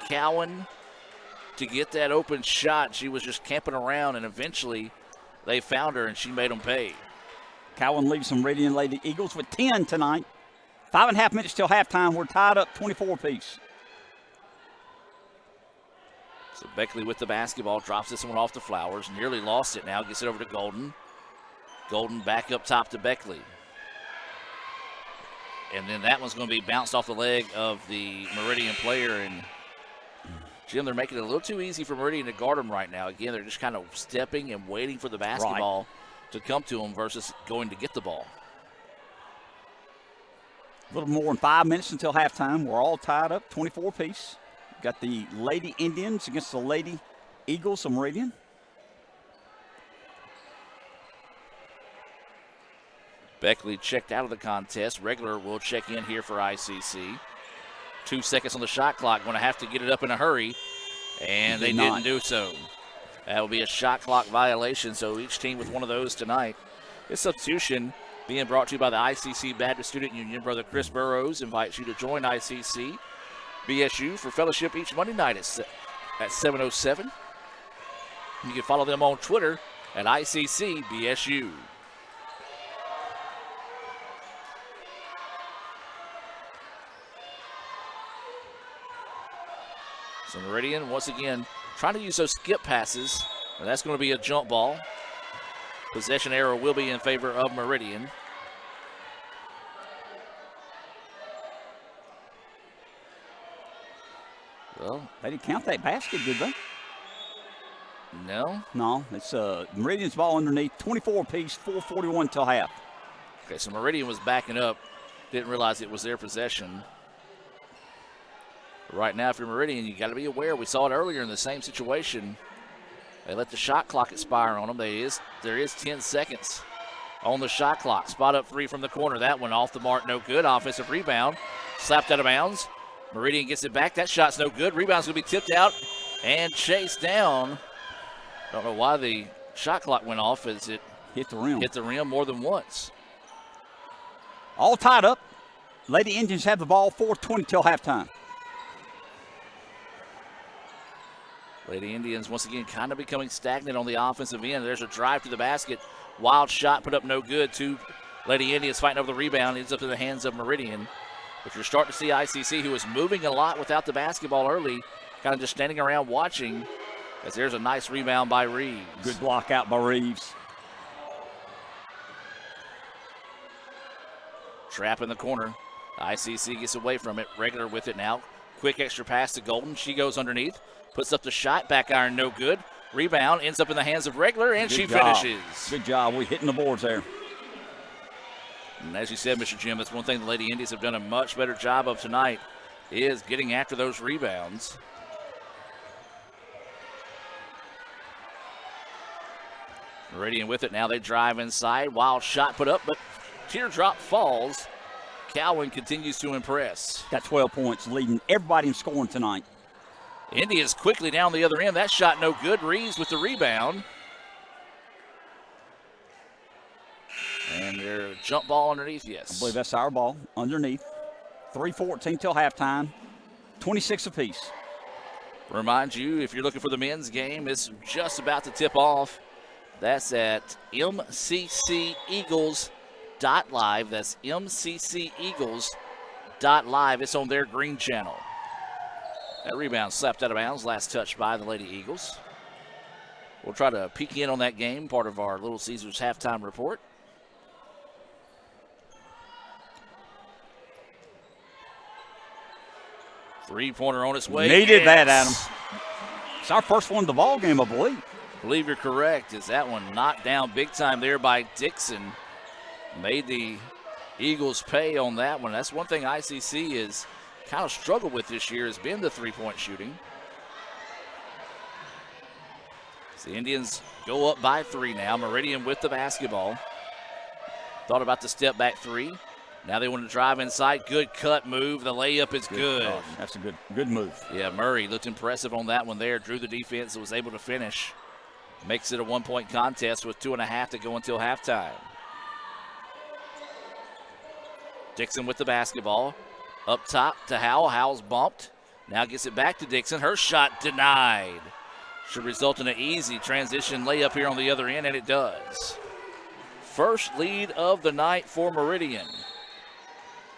Cowan to get that open shot. She was just camping around, and eventually they found her, and she made them pay.
Cowan leaves some Meridian Lady Eagles with 10 tonight. 5.5 minutes till halftime. We're tied up 24 apiece.
So Beckley with the basketball, drops this one off to Flowers. Nearly lost it now, gets it over to Golden. Golden back up top to Beckley. And then that one's going to be bounced off the leg of the Meridian player. And Jim, they're making it a little too easy for Meridian to guard them right now. Again, they're just kind of stepping and waiting for the basketball to come to them versus going to get the ball.
A little more than 5 minutes until halftime. We're all tied up, 24 apiece. Got the Lady Indians against the Lady Eagles of Meridian.
Beckley checked out of the contest. Regular will check in here for ICC. 2 seconds on the shot clock. Going to have to get it up in a hurry. And they didn't do so. That will be a shot clock violation. So each team with one of those tonight. This substitution being brought to you by the ICC Baptist Student Union. Brother Chris Burrows invites you to join ICC BSU for fellowship each Monday night at 7:07. You can follow them on Twitter at ICC BSU. So Meridian, once again, trying to use those skip passes, and that's going to be a jump ball. Possession arrow will be in favor of Meridian.
Well, they didn't count that basket, did they?
No.
No, it's Meridian's ball underneath, 24 apiece, 4:41 till half.
Okay, so Meridian was backing up, didn't realize it was their possession. Right now, if you're Meridian, you got to be aware. We saw it earlier in the same situation. They let the shot clock expire on them. There is 10 seconds on the shot clock. Spot up three from the corner. That one off the mark, no good. Offensive rebound, slapped out of bounds. Meridian gets it back. That shot's no good. Rebound's going to be tipped out and chased down. Don't know why the shot clock went off as it
hit the rim.
Hit the rim more than once.
All tied up. Lady Indians have the ball, 4:20 till halftime.
Lady Indians once again kind of becoming stagnant on the offensive end. There's a drive to the basket. Wild shot put up no good. Two Lady Indians fighting over the rebound. Ends up in the hands of Meridian. But you're starting to see ICC, who is moving a lot without the basketball early, kind of just standing around watching, as there's a nice rebound by Reeves.
Good block out by Reeves.
Trap in the corner. ICC gets away from it. Regular with it now. Quick extra pass to Golden. She goes underneath. Puts up the shot. Back iron, no good. Rebound ends up in the hands of Regular, and she finishes.
Good job. We're hitting the boards there.
And as you said, Mr. Jim, that's one thing the Lady Indians have done a much better job of tonight, is getting after those rebounds. Meridian with it now. They drive inside. Wild shot put up, but teardrop falls. Cowan continues to impress.
Got 12 points, leading everybody in scoring tonight.
Indians quickly down the other end. That shot no good. Reeves with the rebound. And And their jump ball underneath, yes.
I believe that's our ball underneath. 3:14 till halftime. 26 apiece.
Remind you, if you're looking for the men's game, it's just about to tip off. That's at mcceagles.live. That's mcceagles.live. It's on their green channel. That rebound slapped out of bounds. Last touch by the Lady Eagles. We'll try to peek in on that game, part of our Little Caesars halftime report. Three-pointer on its way.
Needed that, Adam. It's our first one of the ball game, I believe.
I believe you're correct. Is that one knocked down big time there by Dixon? Made the Eagles pay on that one. That's one thing ICC has kind of struggled with this year, has been the three-point shooting. So the Indians go up by 3 now. Meridian with the basketball. Thought about the step back 3. Now they want to drive inside. Good cut move. The layup is good.
Oh, that's a good move.
Yeah, Murray looked impressive on that one there. Drew the defense and was able to finish. Makes it a 1-point contest with 2.5 to go until halftime. Dixon with the basketball. Up top to Howell. Howell's bumped. Now gets it back to Dixon. Her shot denied. Should result in an easy transition layup here on the other end, and it does. First lead of the night for Meridian.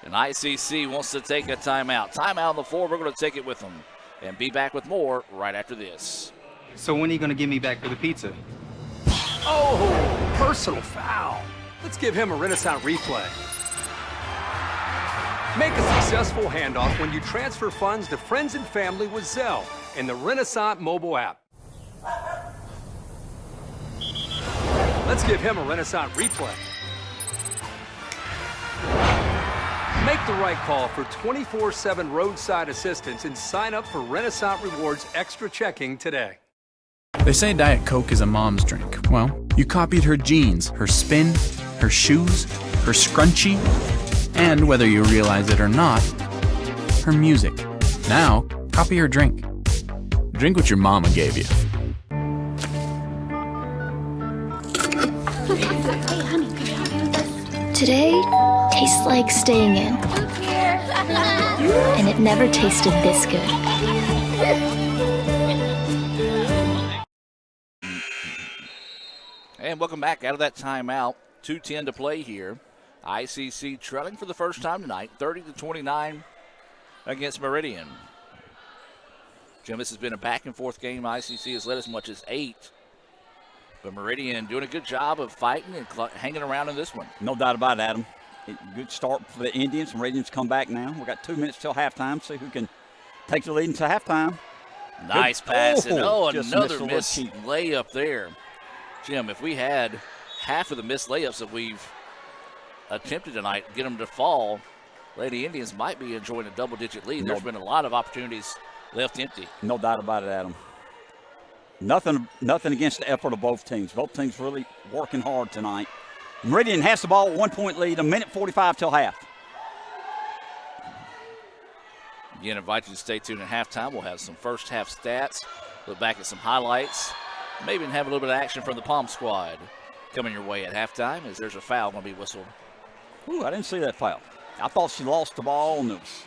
And ICC wants to take a timeout. Timeout on the floor. We're going to take it with them and be back with more right after this.
So when are you going to give me back for the pizza?
Oh, personal foul. Let's give him a Renaissance replay. Make a successful handoff when you transfer funds to friends and family with Zelle and the Renaissance mobile app. Let's give him a Renaissance replay. Make the right call for 24/7 roadside assistance and sign up for Renaissance Rewards Extra Checking today.
They say Diet Coke is a mom's drink. Well, you copied her jeans, her spin, her shoes, her scrunchie, and whether you realize it or not, her music. Now, copy her drink. Drink what your mama gave you.
Today tastes like staying in. And it never tasted this good.
And welcome back out of that timeout. 2:10 to play here. ICC trailing for the first time tonight, 30-29 against Meridian. Jim, this has been a back-and-forth game. ICC has led as much as 8. But Meridian doing a good job of fighting and hanging around in this one.
No doubt about it, Adam. Good start for the Indians. Meridian's come back now. We've got 2 minutes till halftime. See who can take the lead into halftime.
Nice pass. And another missed
cheap
layup there. Jim, if we had half of the missed layups that we've attempted tonight, get them to fall, Lady Indians might be enjoying a double-digit lead. There's been a lot of opportunities left empty.
No doubt about it, Adam. Nothing against the effort of both teams. Both teams really working hard tonight. Meridian has the ball, 1-point lead, 1:45 till half.
Again, invite you to stay tuned at halftime. We'll have some first half stats, look back at some highlights, maybe even have a little bit of action from the Palm squad coming your way at halftime as there's a foul going to be whistled.
Ooh, I didn't see that foul. I thought she lost the ball and it was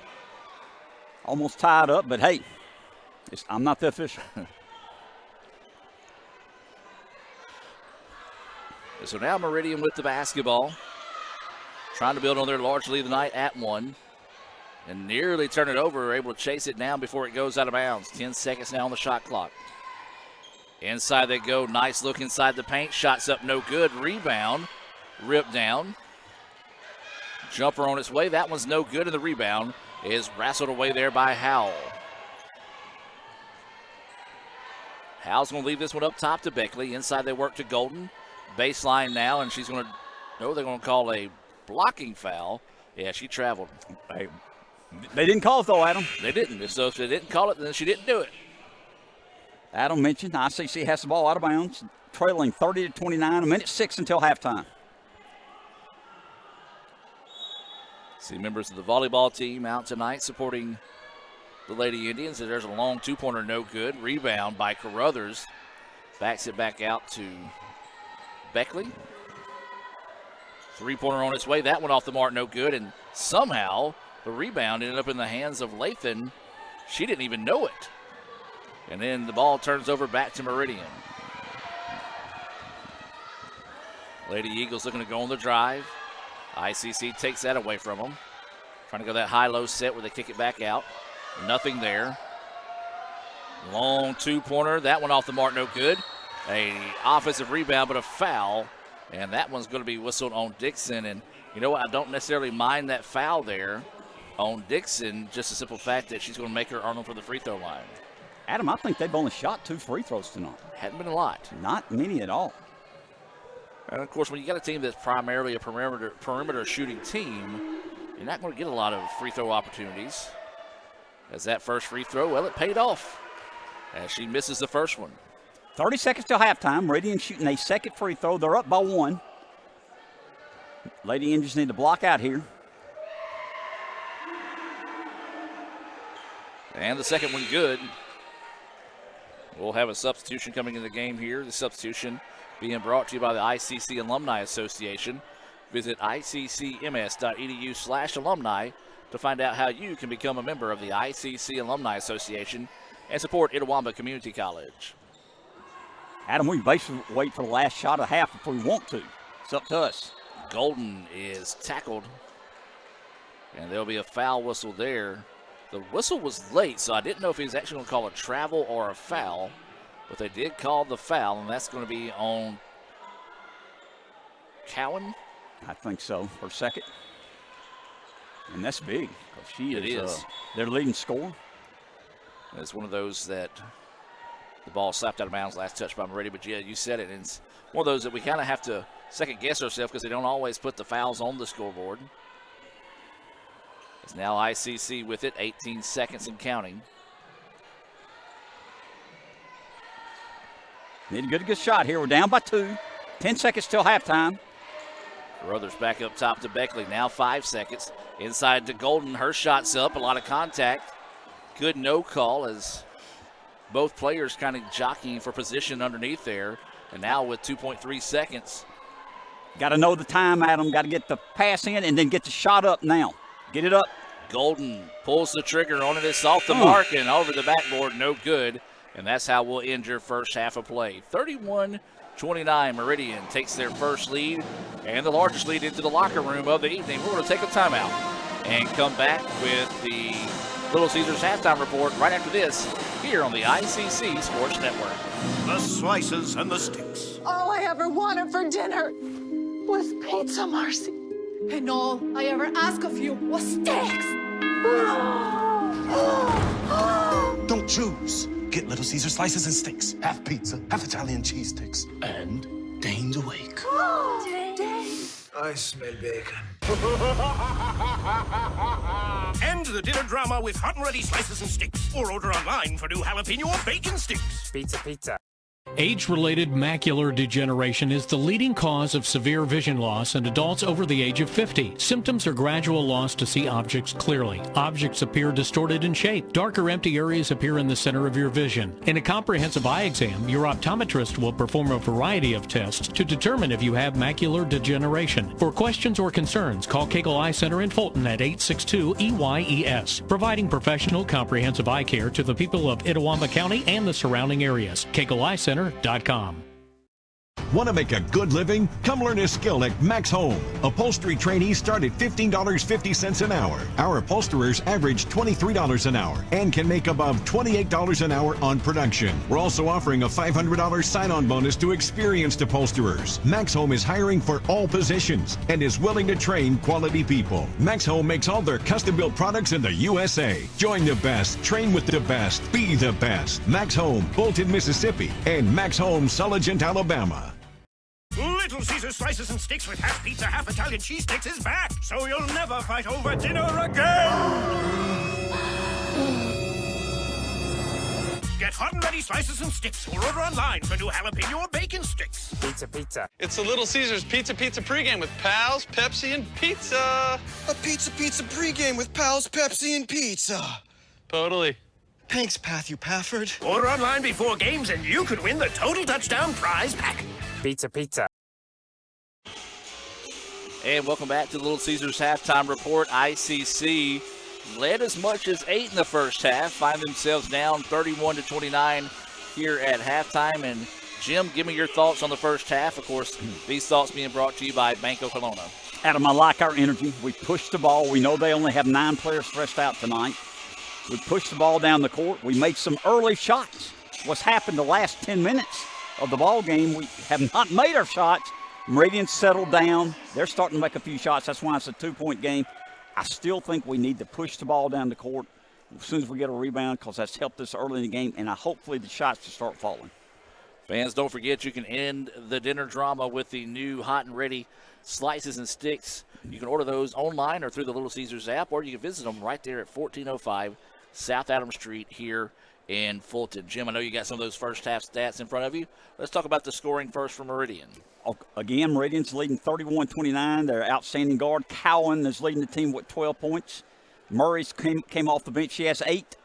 almost tied up, but hey, I'm not the official.
So now Meridian with the basketball, trying to build on their large lead of the night at 1. And nearly turn it over, able to chase it down before it goes out of bounds. 10 seconds now on the shot clock. Inside they go, nice look inside the paint, shots up no good, rebound, ripped down. Jumper on its way, that one's no good, and the rebound is wrestled away there by Howell. Howell's going to leave this one up top to Beckley. Inside they work to Golden. Baseline now, and she's going to, they're going to call a blocking foul. Yeah, she traveled.
They didn't call it, though, Adam.
They didn't. So if they didn't call it, then she didn't do it.
Adam mentioned ICC has the ball out of bounds, trailing 30-29, 1:06 until halftime.
See members of the volleyball team out tonight supporting the Lady Indians. There's a long two-pointer, no good. Rebound by Carruthers. Backs it back out to Beckley. Three-pointer on its way. That one off the mark, no good. And somehow the rebound ended up in the hands of Lathan. She didn't even know it. And then the ball turns over back to Meridian. Lady Eagles looking to go on the drive. ICC takes that away from them. Trying to go that high-low set where they kick it back out. Nothing there. Long two-pointer. That one off the mark, no good. A offensive rebound, but a foul. And that one's going to be whistled on Dixon. And you know what? I don't necessarily mind that foul there on Dixon. Just the simple fact that she's going to make her earn them for the free throw line.
Adam, I think they've only shot 2 free throws tonight.
Hadn't been a lot.
Not many at all.
And, of course, when you got a team that's primarily a perimeter shooting team, you're not going to get a lot of free throw opportunities. As that first free throw, well, it paid off as she misses the first one.
30 seconds till halftime. Meridian shooting a second free throw. They're up by 1. Lady Indians need to block out here.
And the second one good. We'll have a substitution coming in the game here. The substitution being brought to you by the ICC Alumni Association. Visit iccms.edu/alumni to find out how you can become a member of the ICC Alumni Association and support Itawamba Community College.
Adam, we basically wait for the last shot of the half if we want to. It's up to us.
Golden is tackled, and there'll be a foul whistle there. The whistle was late, so I didn't know if he was actually going to call a travel or a foul, but they did call the foul, and that's going to be on Cowan.
I think so, for second. And that's big, because she
is
their leading scorer.
It's one of those that the ball slapped out of bounds, last touch by Meridian, but yeah, you said it. And it's one of those that we kind of have to second guess ourselves because they don't always put the fouls on the scoreboard. It's now ICC with it, 18 seconds and counting.
Need a good shot here. We're down by 2. 10 seconds till halftime.
Brothers back up top to Beckley. Now 5 seconds. Inside to Golden. Her shot's up. A lot of contact. Good no call as both players kind of jockeying for position underneath there. And now with 2.3 seconds.
Got to know the time, Adam. Got to get the pass in and then get the shot up now. Get it up.
Golden pulls the trigger on it. It's off the mark and over the backboard. No good. And that's how we'll end your first half of play. 31-29. Meridian takes their first lead and the largest lead into the locker room of the evening. We're going to take a timeout and come back with the Little Caesars halftime report right after this here on the ICC Sports Network.
The slices and the sticks.
All I ever wanted for dinner was pizza, Marcy. And all I ever asked of you was steaks.
Don't choose. Get Little Caesar slices and sticks. Half pizza, half Italian cheese sticks. And Dane's awake.
I smell bacon.
End the dinner drama with hot and ready slices and sticks. Or order online for new jalapeno or bacon sticks.
Pizza. Age-related macular degeneration is the leading cause of severe vision loss in adults over the age of 50. Symptoms are gradual loss to see objects clearly. Objects appear distorted in shape. Dark or empty areas appear in the center of your vision. In a comprehensive eye exam, your optometrist will perform a variety of tests to determine if you have macular degeneration. For questions or concerns, call Cagle Eye Center in Fulton at 862-EYES, providing professional comprehensive eye care to the people of Itawamba County and the surrounding areas. Cagle Eye Center.
Want to make a good living? Come learn a skill at Max Home. Upholstery trainees start at $15.50 an hour. Our upholsterers average $23 an hour and can make above $28 an hour on production. We're also offering a $500 sign-on bonus to experienced upholsterers. Max Home is hiring for all positions and is willing to train quality people. Max Home makes all their custom-built products in the USA. Join the best, train with the best, be the best. Max Home, Bolton, Mississippi, and Max Home, Sulligent, Alabama.
Little Caesar slices and sticks with half pizza, half Italian cheese sticks is back, so you'll never fight over dinner again. Get hot and ready slices and sticks or order online for new jalapeno or bacon sticks.
Pizza. It's the Little Caesars Pizza pregame with Pals, Pepsi, and pizza.
A pizza pregame with Pals, Pepsi, and pizza.
Totally.
Thanks, Matthew Pafford.
Order online before games and you could win the Total Touchdown prize pack.
Pizza.
And welcome back to the Little Caesars halftime report. ICC led as much as 8 in the first half, find themselves down 31-29 here at halftime. And Jim, give me your thoughts on the first half. Of course, these thoughts being brought to you by Banco Colonna.
Adam, I like our energy. We pushed the ball. We know they only have 9 players stretched out tonight. We pushed the ball down the court. We made some early shots. What's happened the last 10 minutes of the ball game, we have not made our shots. Meridian settled down. They're starting to make a few shots. That's why it's a 2-point game. I still think we need to push the ball down the court as soon as we get a rebound, because that's helped us early in the game, and hopefully the shots to start falling.
Fans, don't forget you can end the dinner drama with the new Hot and Ready slices and sticks. You can order those online or through the Little Caesars app, or you can visit them right there at 1405 South Adams Street here in Fulton. Jim, I know you got some of those first half stats in front of you. Let's talk about the scoring first for Meridian.
Again, Meridian's leading 31-29. Their outstanding guard, Cowan, is leading the team with 12 points. Murray's came off the bench. She has 8.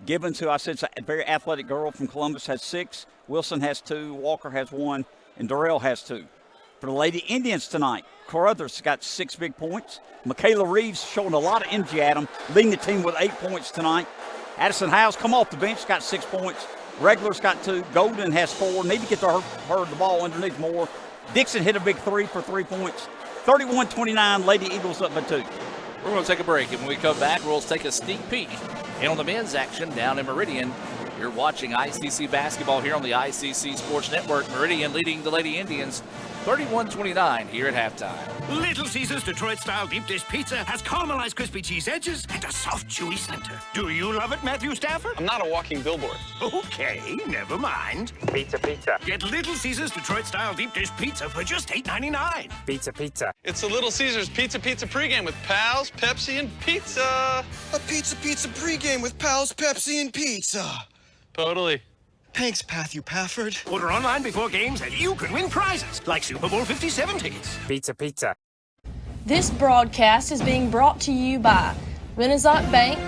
Gibbons, who I said is a very athletic girl from Columbus, has 6. Wilson has 2. Walker has 1. And Durrell has 2. For the Lady Indians tonight, Carruthers got 6 big points. Michaela Reeves showing a lot of energy at them, leading the team with 8 points tonight. Addison Howes come off the bench, got 6 points. Regular's got 2. Golden has 4. Need to get to her the ball underneath more. Dixon hit a big 3 for 3 points. 31-29, Lady Eagles up by 2.
We're going to take a break, and when we come back, we'll take a sneak peek in on the men's action down in Meridian. You're watching ICC basketball here on the ICC Sports Network. Meridian leading the Lady Indians 31-29 here at halftime.
Little Caesars Detroit-style deep dish pizza has caramelized crispy cheese edges and a soft, chewy center. Do you love it, Matthew Stafford?
I'm not a walking billboard.
Okay, never mind.
Pizza, pizza.
Get Little Caesars Detroit-style deep dish pizza for just $8.99.
Pizza, pizza. It's the Little Caesars Pizza pregame with Pals, Pepsi, and pizza.
A pizza pregame with Pals, Pepsi, and pizza.
Totally.
Thanks, Matthew Pafford.
Order online before games and you can win prizes like Super Bowl 57 tickets.
Pizza, pizza.
This broadcast is being brought to you by Renaissance Bank,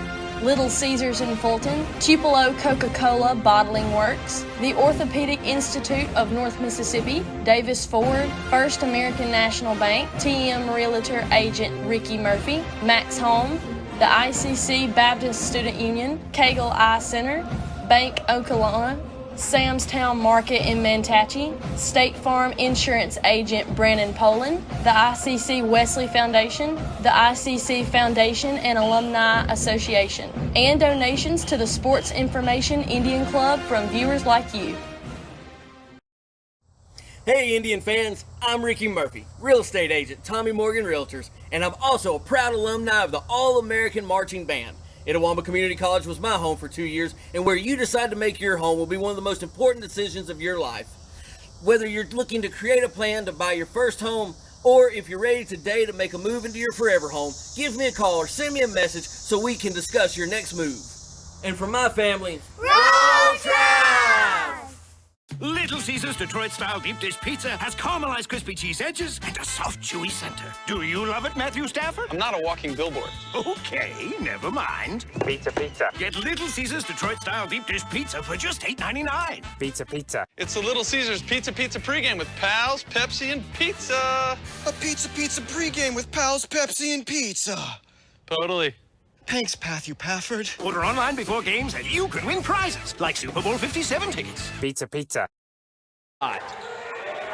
Little Caesars in Fulton, Tupelo Coca-Cola Bottling Works, the Orthopedic Institute of North Mississippi, Davis Ford, First American National Bank, TM Realtor Agent Ricky Murphy, Max Home, the ICC Baptist Student Union, Cagle Eye Center, Bank Okolona, Sam's Town Market in Manatee, State Farm Insurance Agent Brandon Poland, the ICC Wesley Foundation, the ICC Foundation and Alumni Association, and donations to the Sports Information Indian Club from viewers like you.
Hey Indian fans, I'm Ricky Murphy, real estate agent, Tommy Morgan Realtors, and I'm also a proud alumni of the All-American Marching Band. Itawamba Community College was my home for 2 years, and where you decide to make your home will be one of the most important decisions of your life. Whether you're looking to create a plan to buy your first home, or if you're ready today to make a move into your forever home, give me a call or send me a message so we can discuss your next move. And for my family,
Roll Tide! Little Caesars Detroit-style deep dish pizza has caramelized crispy cheese edges and a soft, chewy center. Do you love it, Matthew Stafford?
I'm not a walking billboard.
Okay, never mind.
Pizza, pizza.
Get Little Caesars Detroit-style deep dish pizza for just $8.99.
Pizza, pizza. It's the Little Caesars Pizza pregame with Pals, Pepsi, and pizza.
A pizza pregame with Pals, Pepsi, and pizza.
Totally.
Thanks, Matthew Pafford.
Order online before games and you can win prizes like Super Bowl 57 tickets.
Pizza, pizza.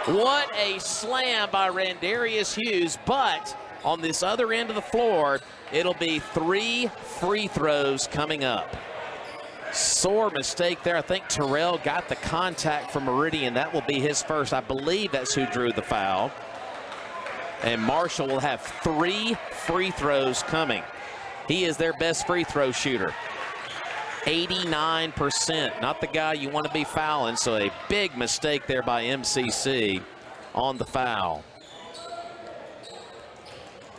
What a slam by Randarius Hughes, but on this other end of the floor, it'll be 3 free throws coming up. Sore mistake there. I think Terrell got the contact from Meridian. That will be his first. I believe that's who drew the foul. And Marshall will have 3 free throws coming. He is their best free throw shooter. 89%, not the guy you want to be fouling, so a big mistake there by MCC on the foul.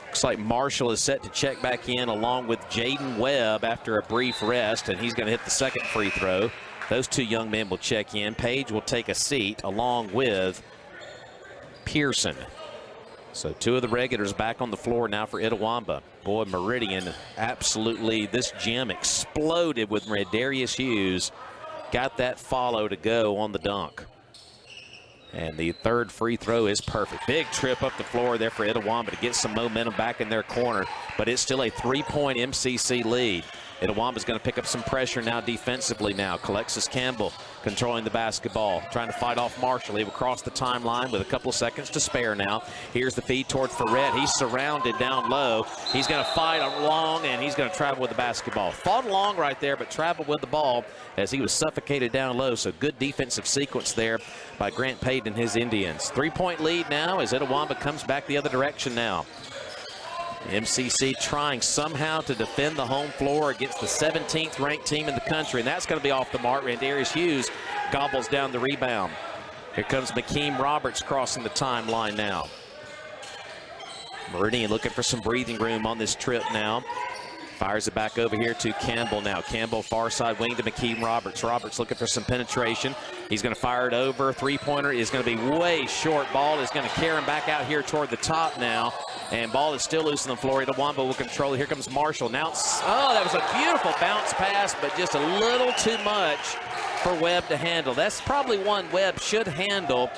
Looks like Marshall is set to check back in along with Jaden Webb after a brief rest, and he's going to hit the second free throw. Those 2 young men will check in. Page will take a seat along with Pearson. So 2 of the regulars back on the floor now for Itawamba. Boy, Meridian absolutely, this gym exploded with Darius Hughes. Got that follow to go on the dunk. And the third free throw is perfect. Big trip up the floor there for Itawamba to get some momentum back in their corner. But it's still a 3-point MCC lead. Itawamba's going to pick up some pressure now defensively now. Alexis Campbell controlling the basketball, trying to fight off Marshall. He will cross the timeline with a couple of seconds to spare now. Here's the feed toward Ferret. He's surrounded down low. He's going to fight along, and he's going to travel with the basketball. Fought along right there, but traveled with the ball as he was suffocated down low. So good defensive sequence there by Grant Payton and his Indians. 3-point lead now as Itawamba comes back the other direction now. MCC trying somehow to defend the home floor against the 17th ranked team in the country, and that's going to be off the mark. Randarius Hughes gobbles down the rebound. Here comes McKeem Roberts crossing the timeline now. Meridian looking for some breathing room on this trip now. Fires it back over here to Campbell now. Campbell far side wing to McKeem Roberts. Roberts looking for some penetration. He's going to fire it over. Three-pointer is going to be way short. Ball is going to carry him back out here toward the top now. And ball is still loose on the floor. Itawamba will control it. Here comes Marshall. Now, that was a beautiful bounce pass, but just a little too much for Webb to handle. That's probably one Webb should handle,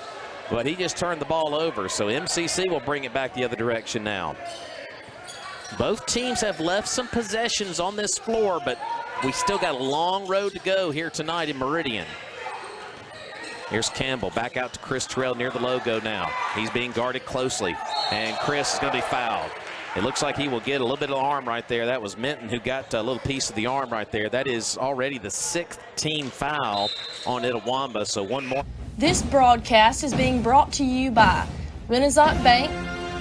but he just turned the ball over. So MCC will bring it back the other direction now. Both teams have left some possessions on this floor, but we still got a long road to go here tonight in Meridian. Here's Campbell back out to Chris Terrell near the logo now. He's being guarded closely, and Chris is going to be fouled. It looks like he will get a little bit of arm right there. That was Minton who got a little piece of the arm right there. That is already the 6th team foul on Itawamba, so one more.
This broadcast is being brought to you by Renaissance Bank,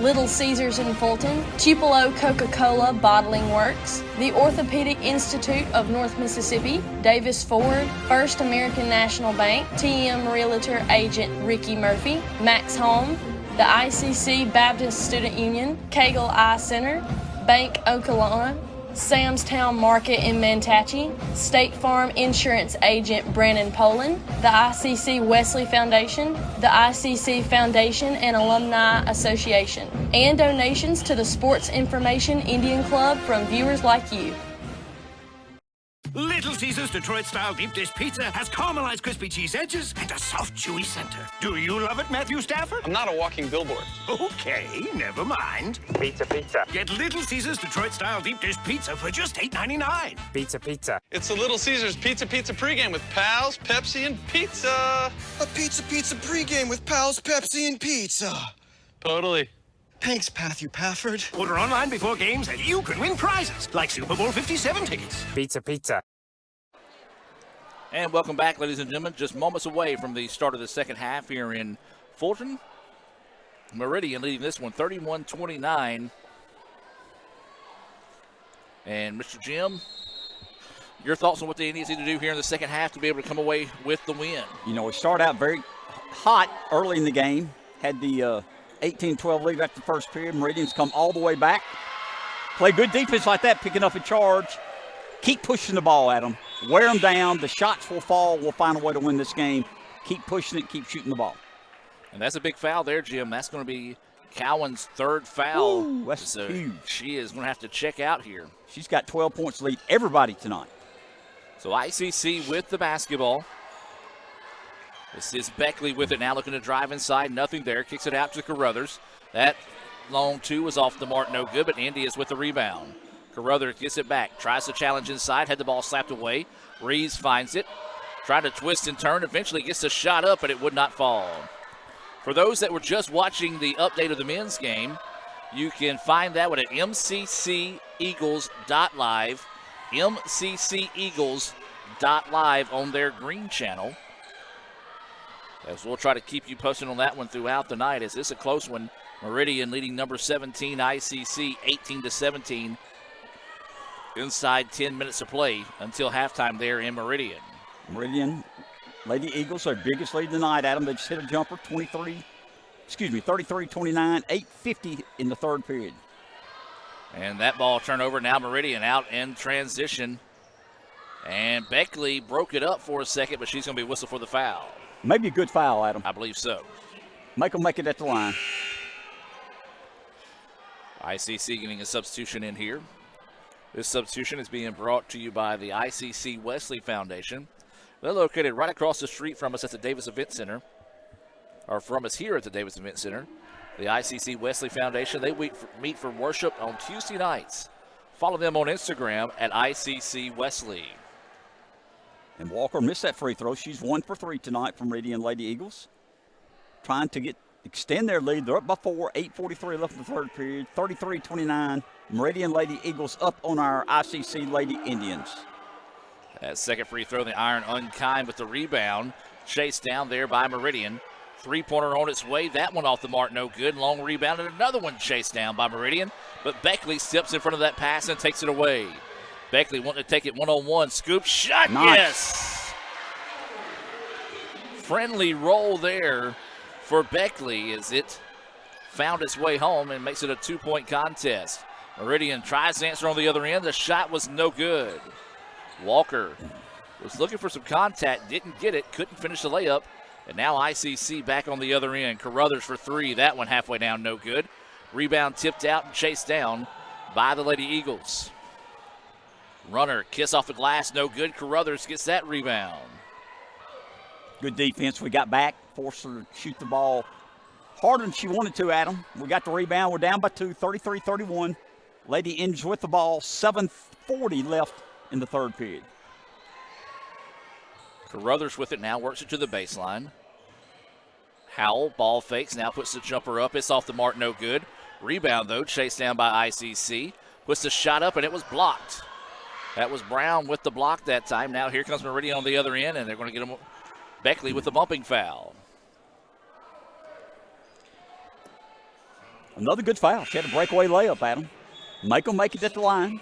Little Caesars in Fulton, Tupelo Coca-Cola Bottling Works, the Orthopedic Institute of North Mississippi, Davis Ford, First American National Bank, TM Realtor Agent Ricky Murphy, Max Home, the ICC Baptist Student Union, Cagle Eye Center, Bank Okolona, Sam's Town Market in Mantachie, State Farm Insurance Agent Brandon Poland, the ICC Wesley Foundation, the ICC Foundation and Alumni Association, and donations to the Sports Information Indian Club from viewers like you.
Little Caesars Detroit-style deep dish pizza has caramelized crispy cheese edges and a soft, chewy center. Do you love it, Matthew Stafford?
I'm not a walking billboard.
Okay, never mind.
Pizza, pizza.
Get Little Caesars Detroit-style deep dish pizza for just $8.99.
Pizza, pizza.
It's the Little Caesars Pizza pregame with Pals, Pepsi, and pizza.
A pizza pregame with Pals, Pepsi, and pizza.
Totally.
Thanks, Matthew Pafford.
Order online before games and you can win prizes, like Super Bowl 57 tickets.
Pizza, pizza.
And welcome back, ladies and gentlemen. Just moments away from the start of the second half here in Fulton. Meridian leading this one 31-29. And Mr. Jim, your thoughts on what the Indians need to do here in the second half to be able to come away with the win?
You know, we started out very hot early in the game. Had the 18-12 lead after the first period. Meridian's come all the way back. Play good defense like that, picking up a charge. Keep pushing the ball at them. Wear them down. The shots will fall. We'll find a way to win this game. Keep pushing it. Keep shooting the ball.
And that's a big foul there, Jim. That's going to be Cowan's third foul.
Ooh, that's
so
huge.
She is going to have to check out here.
She's got 12 points lead everybody tonight.
So ICC with the basketball. This is Beckley with it now, looking to drive inside. Nothing there. Kicks it out to Carruthers. That long two was off the mark. No good, but Indy is with the rebound. Carruthers gets it back. Tries to challenge inside. Had the ball slapped away. Reeves finds it. Trying to twist and turn. Eventually gets the shot up, but it would not fall. For those that were just watching the update of the men's game, you can find that one at mcceagles.live. mcceagles.live on their green channel. As we'll try to keep you posted on that one throughout the night, as this is a close one. Meridian leading number 17, ICC 18-17. Inside 10 minutes of play until halftime there in Meridian.
Meridian, Lady Eagles, our biggest lead tonight, Adam. They just hit a jumper, 33-29, 8:50 in the third period.
And that ball turnover now Meridian out in transition. And Beckley broke it up for a second, but she's going to be whistled for the foul.
Maybe a good foul, Adam.
I believe so.
Make them make it at the line.
ICC getting a substitution in here. This substitution is being brought to you by the ICC Wesley Foundation. They're located right across the street from us at the Davis Event Center. are from us here at the Davis Event Center. The ICC Wesley Foundation, they meet for worship on Tuesday nights. Follow them on Instagram at ICC Wesley.
And Walker missed that free throw. She's 1 for 3 tonight from Meridian Lady Eagles. Trying to extend their lead. They're up by 4, 8:43 left in the third period, 33-29. Meridian Lady Eagles up on our ICC Lady Indians.
That second free throw, the Iron Unkind with the rebound. Chased down there by Meridian. Three-pointer on its way. That one off the mark, no good. Long rebound, and another one chased down by Meridian. But Beckley steps in front of that pass and takes it away. Beckley wanting to take it one-on-one. Scoop shot,
nice.
Yes! Friendly roll there for Beckley as it found its way home and makes it a 2-point contest. Meridian tries to answer on the other end. The shot was no good. Walker was looking for some contact, didn't get it, couldn't finish the layup. And now ICC back on the other end. Carruthers for 3. That one halfway down, no good. Rebound tipped out and chased down by the Lady Eagles. Runner, kiss off the glass, no good. Carruthers gets that rebound.
Good defense. We got back, forced her to shoot the ball harder than she wanted to, Adam. We got the rebound. We're down by 2, 33-31. Lady Indians with the ball, 7:40 left in the third period.
Carruthers with it now, works it to the baseline. Howell, ball fakes, now puts the jumper up. It's off the mark, no good. Rebound, though, chased down by ICC. Puts the shot up, and it was blocked. That was Brown with the block that time. Now here comes Meridian on the other end, and they're going to get him Beckley with the bumping foul.
Another good foul. She had a breakaway layup, Adam. Make them make it at the line.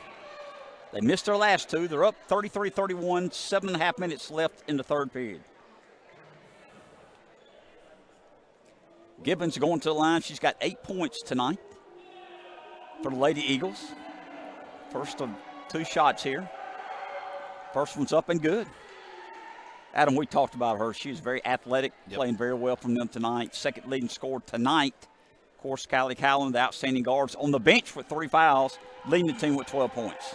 They missed their last 2. They're up 33-31, 7.5 minutes left in the third period. Gibbons going to the line. She's got 8 points tonight for the Lady Eagles. First of 2 shots here. First one's up and good. Adam, we talked about her. She was very athletic, playing very well from them tonight. Second leading scorer tonight. Of course, Kylie Callan, the outstanding guards, on the bench with 3 fouls, leading the team with 12 points.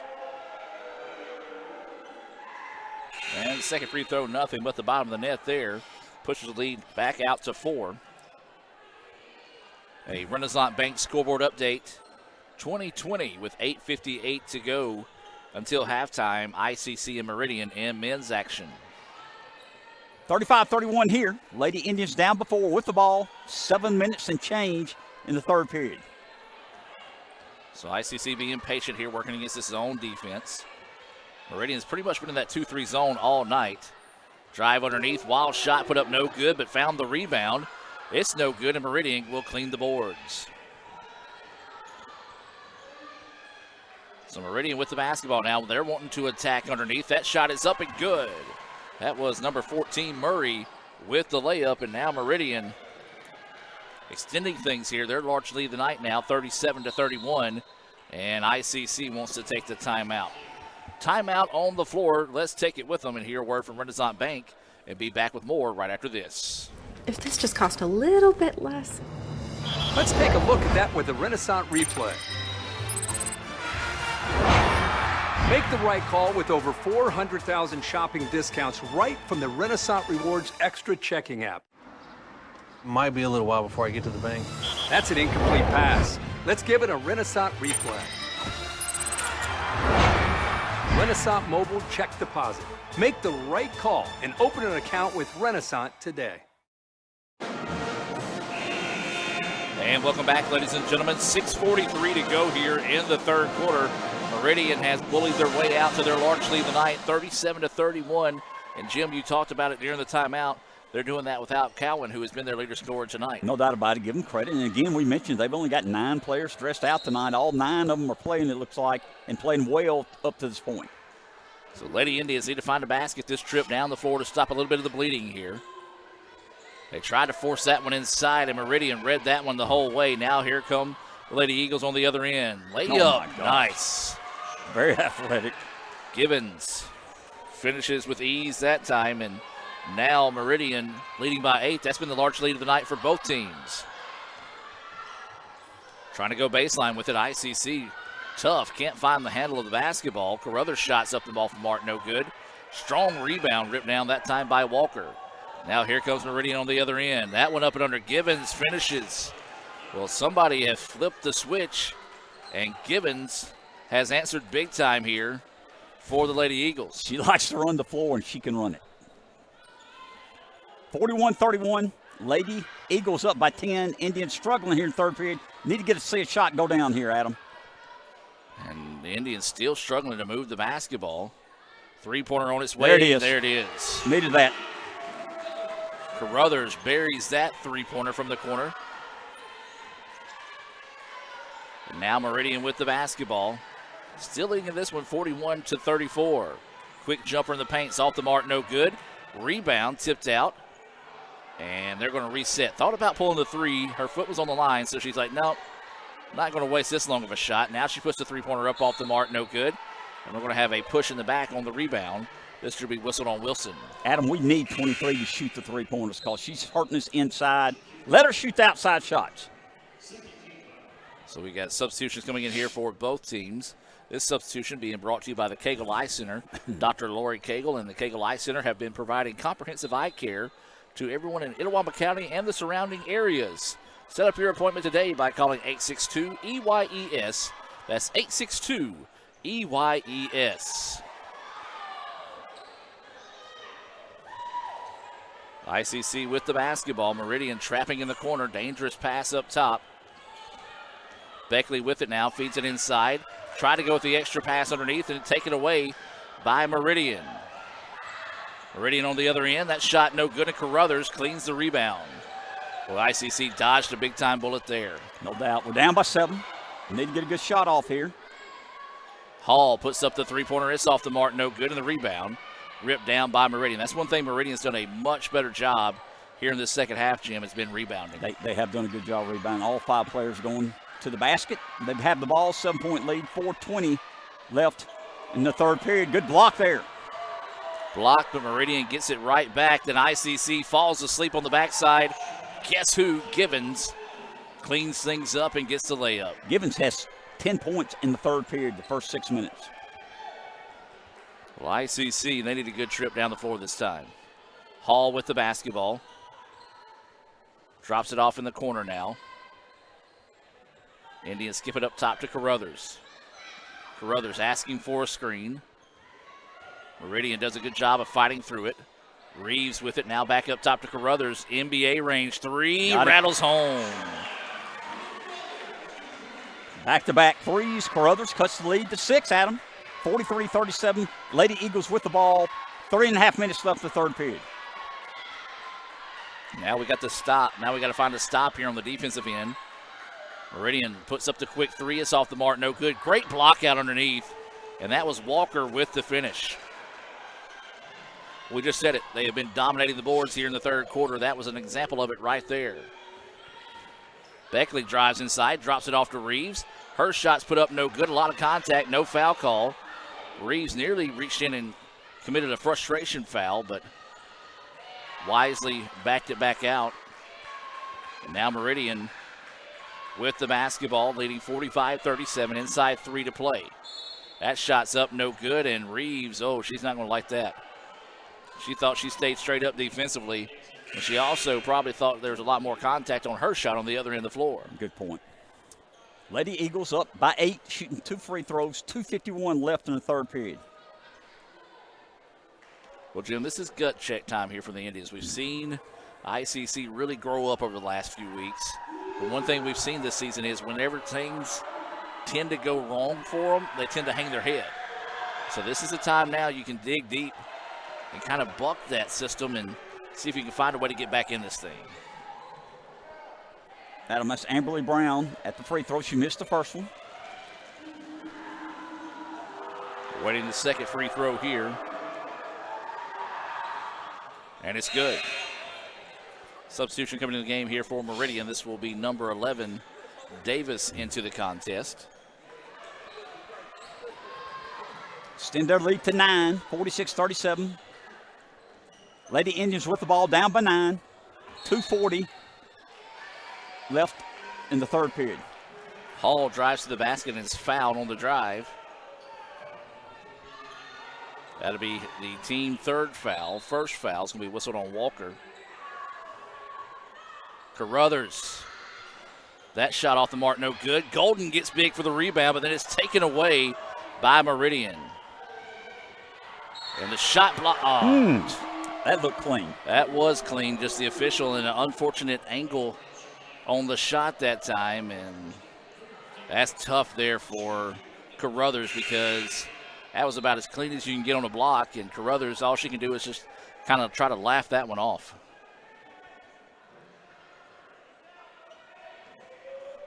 And the second free throw, nothing but the bottom of the net there. Pushes the lead back out to 4. A Renaissance Bank scoreboard update. 2020 with 8:58 to go until halftime. ICC and Meridian in men's action.
35-31 here. Lady Indians down before with the ball. 7 minutes and change in the third period.
So ICC being patient here, working against this zone defense. Meridian's pretty much been in that 2-3 zone all night. Drive underneath, wild shot put up no good, but found the rebound. It's no good, and Meridian will clean the boards. So Meridian with the basketball now. They're wanting to attack underneath. That shot is up and good. That was number 14, Murray, with the layup, and now Meridian extending things here. Their large lead of the night now, 37-31, and ICC wants to take the timeout. Timeout on the floor. Let's take it with them and hear a word from Renaissance Bank and be back with more right after this.
If this just cost a little bit less.
Let's take a look at that with the Renaissance replay. Make the right call with over 400,000 shopping discounts right from the Renaissance Rewards Extra checking app.
Might be a little while before I get to the bank.
That's an incomplete pass. Let's give it a Renaissance replay. Renaissance Mobile Check Deposit. Make the right call and open an account with Renaissance today.
And welcome back, ladies and gentlemen. 6:43 to go here in the third quarter. Meridian has bullied their way out to their large lead of the night, 37-31. And Jim, you talked about it during the timeout. They're doing that without Cowan, who has been their leader scorer tonight.
No doubt about it. Give them credit. And again, we mentioned they've only got 9 players stressed out tonight. All 9 of them are playing, it looks like, and playing well up to this point.
So Lady Indians need to find a basket this trip down the floor to stop a little bit of the bleeding here. They tried to force that one inside, and Meridian read that one the whole way. Now here come the Lady Eagles on the other end. Layup, nice.
Very athletic.
Gibbons finishes with ease that time, and now Meridian leading by 8. That's been the large lead of the night for both teams. Trying to go baseline with it. ICC tough. Can't find the handle of the basketball. Carruthers shots up the ball from Mark. No good. Strong rebound ripped down that time by Walker. Now here comes Meridian on the other end. That one up and under. Givens finishes. Well, somebody has flipped the switch, and Givens has answered big time here for the Lady Eagles.
She likes to run the floor, and she can run it. 41-31. Lady Eagles up by 10. Indians struggling here in third period. Need to see a shot go down here, Adam.
And the Indians still struggling to move the basketball. Three-pointer on its way.
There it is.
There it is.
Needed that.
Carruthers buries that three-pointer from the corner. And now Meridian with the basketball. Still leading in this one 41-34. Quick jumper in the paint. It's off the mark. No good. Rebound tipped out. And they're going to reset. Thought about pulling the three. Her foot was on the line, so she's like, nope, not going to waste this long of a shot. Now she puts the three-pointer up off the mark. No good. And we're going to have a push in the back on the rebound. This should be whistled on Wilson.
Adam, we need 23 to shoot the three-pointers because she's hurting us inside. Let her shoot the outside shots.
So we got substitutions coming in here for both teams. This substitution being brought to you by the Cagle Eye Center. Dr. Lori Cagle and the Cagle Eye Center have been providing comprehensive eye care to everyone in Itawamba County and the surrounding areas. Set up your appointment today by calling 862-EYES. That's 862-EYES. ICC with the basketball. Meridian trapping in the corner. Dangerous pass up top. Beckley with it now. Feeds it inside. Try to go with the extra pass underneath and take it away by Meridian. Meridian on the other end. That shot no good, and Carruthers cleans the rebound. Well, ICC dodged a big-time bullet there.
No doubt. We're down by 7. We need to get a good shot off here.
Hall puts up the three-pointer. It's off the mark. No good, and the rebound ripped down by Meridian. That's one thing Meridian's done a much better job here in this second half, Jim, has been rebounding.
They have done a good job rebounding. All 5 players going to the basket. They have the ball, 7-point lead, 4:20 left in the third period. Good block there.
Blocked, but Meridian gets it right back. Then ICC falls asleep on the backside. Guess who? Givens cleans things up and gets the layup.
Givens has 10 points in the third period, the first 6 minutes.
Well, ICC, they need a good trip down the floor this time. Hall with the basketball. Drops it off in the corner now. Indians skip it up top to Carruthers. Carruthers asking for a screen. Meridian does a good job of fighting through it. Reeves with it now back up top to Carruthers. NBA range three, rattles home.
Back-to-back threes. Carruthers cuts the lead to 6, Adam. 43-37. Lady Eagles with the ball. 3.5 minutes left in the third period.
Now we got the stop. Now we got to find a stop here on the defensive end. Meridian puts up the quick three. It's off the mark. No good. Great block out underneath. And that was Walker with the finish. We just said it. They have been dominating the boards here in the third quarter. That was an example of it right there. Beckley drives inside, drops it off to Reeves. Her shot's put up no good. A lot of contact, no foul call. Reeves nearly reached in and committed a frustration foul, but wisely backed it back out. And now Meridian with the basketball, leading 45-37, inside 3 to play. That shot's up, no good, and Reeves, oh, she's not going to like that. She thought she stayed straight up defensively, and she also probably thought there was a lot more contact on her shot on the other end of the floor.
Good point. Lady Eagles up by 8, shooting 2 free throws, 2:51 left in the third period.
Well, Jim, this is gut check time here for the Indians. We've seen ICC really grow up over the last few weeks. But one thing we've seen this season is whenever things tend to go wrong for them, they tend to hang their head. So this is a time now you can dig deep and kind of buck that system and see if you can find a way to get back in this thing.
Adam, that's Amberly Brown at the free throw. She missed the first one.
Waiting the second free throw here. And it's good. Substitution coming in the game here for Meridian. This will be number 11, Davis, into the contest.
Extend their lead to 9, 46-37. Lady Indians with the ball, down by 9. 2:40 left in the third period.
Hall drives to the basket and is fouled on the drive. That'll be the team third foul. First foul is going to be whistled on Walker. Carruthers. That shot off the mark, no good. Golden gets big for the rebound, but then it's taken away by Meridian. And the shot block.
That looked clean.
That was clean. Just the official and an unfortunate angle on the shot that time. And that's tough there for Carruthers because that was about as clean as you can get on a block. And Carruthers, all she can do is just kind of try to laugh that one off.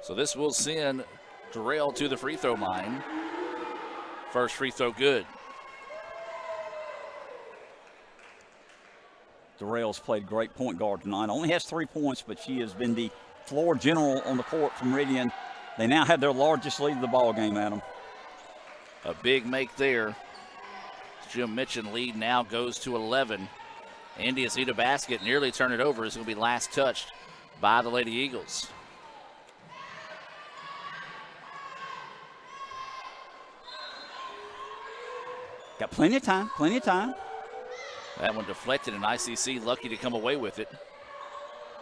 So this will send Terrell to the free throw line. First free throw good.
Darrell's played great point guard tonight. Only has 3 points, but she has been the floor general on the court for Meridian. They now have their largest lead of the ball game, Adam.
A big make there. Jim Mitchell lead now goes to 11. Indians need a basket, nearly turn it over. It's going to be last touched by the Lady Eagles.
Got plenty of time, plenty of time.
That one deflected, and ICC lucky to come away with it.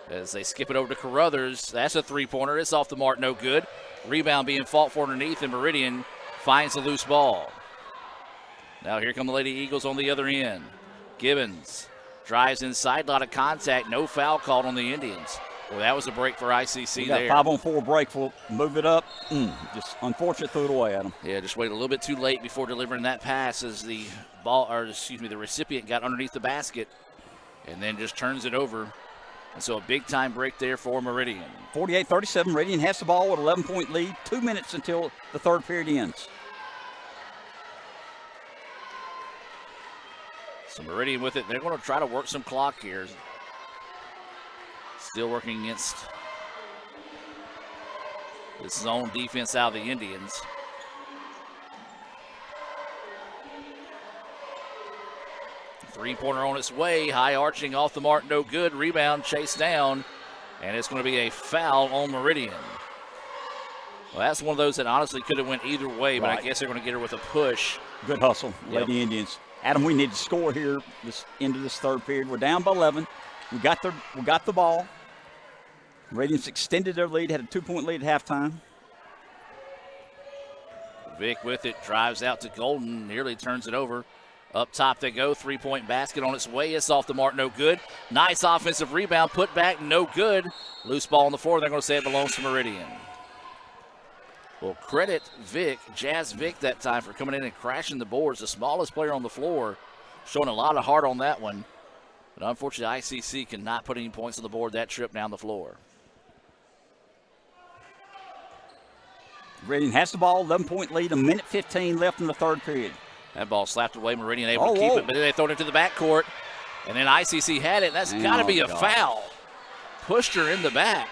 As they skip it over to Carruthers. That's a three-pointer. It's off the mark, no good. Rebound being fought for underneath, and Meridian finds the loose ball. Now here come the Lady Eagles on the other end. Gibbons drives inside, a lot of contact. No foul called on the Indians. Well, that was a break for ICC there.
5-on-4 break. We'll move it up. Just unfortunate, threw it away, Adam.
Yeah, just waited a little bit too late before delivering that pass as the the recipient got underneath the basket and then just turns it over. And so a big-time break there for Meridian.
48-37, Meridian has the ball with an 11-point lead. 2 minutes until the third period ends.
So Meridian with it. They're going to try to work some clock here. Still working against this zone defense out of the Indians. Three-pointer on its way. High arching off the mark, no good. Rebound chased down, and it's going to be a foul on Meridian. Well, that's one of those that honestly could have went either way, but I guess they're going to get her with a push.
Good hustle, Lady Indians. Adam, we need to score here this into this third period. We're down by 11. We got the ball. Radiance extended their lead, had a 2-point lead at halftime.
Vick with it, drives out to Golden, nearly turns it over. Up top they go, three-point basket on its way. It's off the mark, no good. Nice offensive rebound, put back, no good. Loose ball on the floor, they're going to say it belongs to Meridian. Well, credit Vick, Jazz Vick that time for coming in and crashing the boards. The smallest player on the floor, showing a lot of heart on that one. But unfortunately, ICC cannot put any points on the board that trip down the floor.
Meridian has the ball, 11-point lead, 1:15 left in the third period.
That ball slapped away. Meridian able to keep it, but then they throw it into the backcourt. And then ICC had it. That's got to be a foul. Pushed her in the back.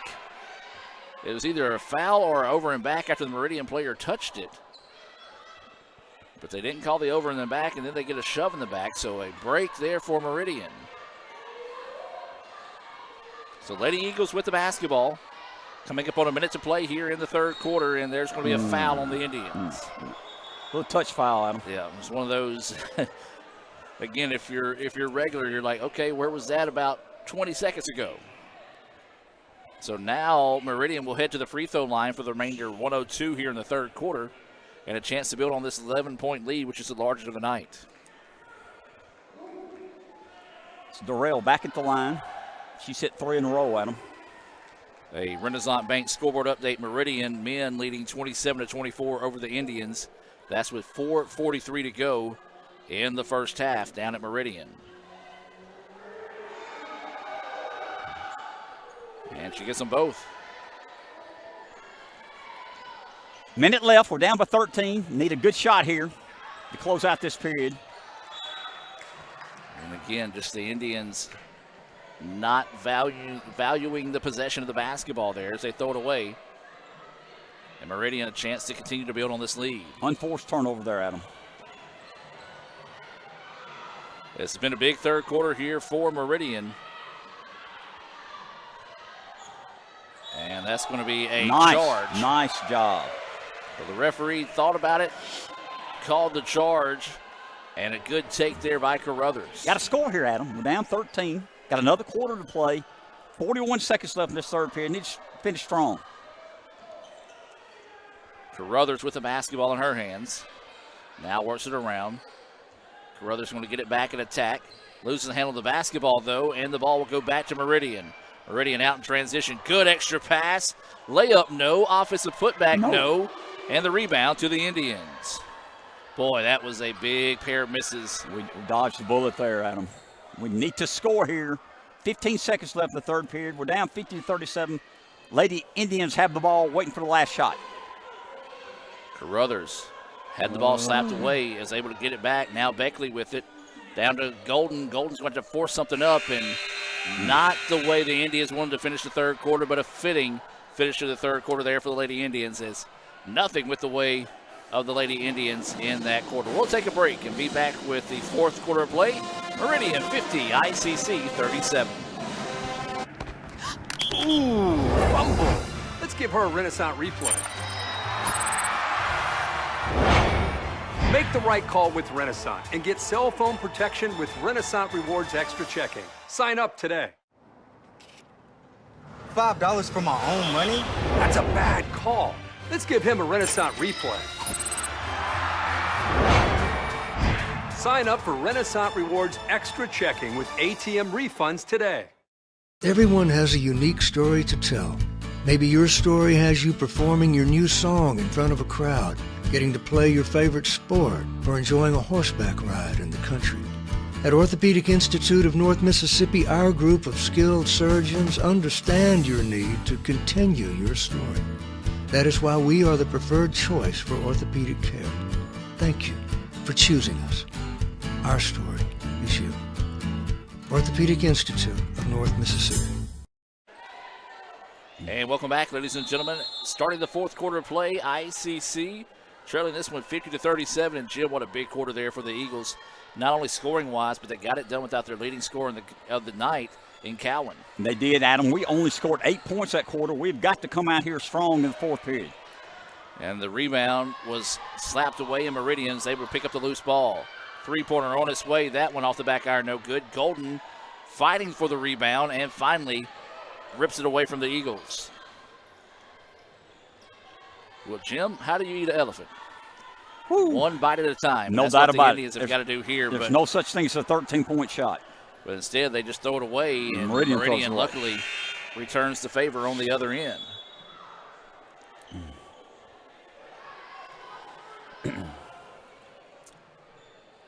It was either a foul or over and back after the Meridian player touched it. But they didn't call the over and the back, and then they get a shove in the back. So a break there for Meridian. So Lady Eagles with the basketball. Coming up on a minute to play here in the third quarter, and there's going to be a foul on the Indians.
Little touch foul, Adam.
Yeah, it's one of those. Again, if you're regular, you're like, okay, where was that about 20 seconds ago? So now Meridian will head to the free throw line for the remainder 102 here in the third quarter, and a chance to build on this 11-point lead, which is the largest of the night.
It's Darrell back at the line. She's hit 3 in a row, Adam.
A Renaissance Bank scoreboard update. Meridian men leading 27-24 over the Indians. That's with 4:43 to go in the first half down at Meridian. And she gets them both.
Minute left. We're down by 13. Need a good shot here to close out this period.
And again, just the Indians not valuing the possession of the basketball there as they throw it away. And Meridian a chance to continue to build on this lead.
Unforced turnover there, Adam.
It's been a big third quarter here for Meridian. And that's going to be a charge.
Nice job.
So the referee thought about it, called the charge, and a good take there by Carruthers.
Got a score here, Adam. We're down 13. Got another quarter to play. 41 seconds left in this third period. Needs to finish strong.
Carruthers with the basketball in her hands. Now works it around. Carruthers going to get it back and attack. Loses the handle of the basketball, though, and the ball will go back to Meridian. Meridian out in transition. Good extra pass. Layup, no. Offensive putback, no. And the rebound to the Indians. Boy, that was a big pair of misses.
We dodged the bullet there, Adam. We need to score here. 15 seconds left in the third period. We're down 50-37. Lady Indians have the ball, waiting for the last shot.
Carruthers had the ball slapped away, is able to get it back. Now Beckley with it. Down to Golden. Golden's going to force something up, and not the way the Indians wanted to finish the third quarter, but a fitting finish to the third quarter there for the Lady Indians. Is nothing with the way of the Lady Indians in that quarter. We'll take a break and be back with the fourth quarter of play. Meridian 50, ICC 37.
Ooh, fumble. Let's give her a Renaissance replay. Make the right call with Renaissance and get cell phone protection with Renaissance Rewards Extra Checking. Sign up today.
$5 for my own money?
That's a bad call. Let's give him a Renaissance replay. Sign up for Renaissance Rewards Extra Checking with ATM refunds today.
Everyone has a unique story to tell. Maybe your story has you performing your new song in front of a crowd, getting to play your favorite sport, or enjoying a horseback ride in the country. At Orthopedic Institute of North Mississippi, our group of skilled surgeons understand your need to continue your story. That is why we are the preferred choice for orthopedic care. Thank you for choosing us. Our story is you. Orthopedic Institute of North Mississippi.
And welcome back, ladies and gentlemen. Starting the fourth quarter of play, ICC trailing this one 50-37. And Jim, what a big quarter there for the Eagles. Not only scoring-wise, but they got it done without their leading scorer of the night in Cowan.
They did, Adam. We only scored 8 points that quarter. We've got to come out here strong in the fourth period.
And the rebound was slapped away, and Meridian's able to pick up the loose ball. Three-pointer on its way. That one off the back iron, no good. Golden fighting for the rebound and finally rips it away from the Eagles. Well, Jim, how do you eat an elephant?
Woo.
One bite at a time.
No
That's
doubt
what the
about
Indians
it.
have got to do here.
There's
but
no such thing as a 13-point shot.
But instead, they just throw it away, and
Meridian
luckily returns the favor on the other end.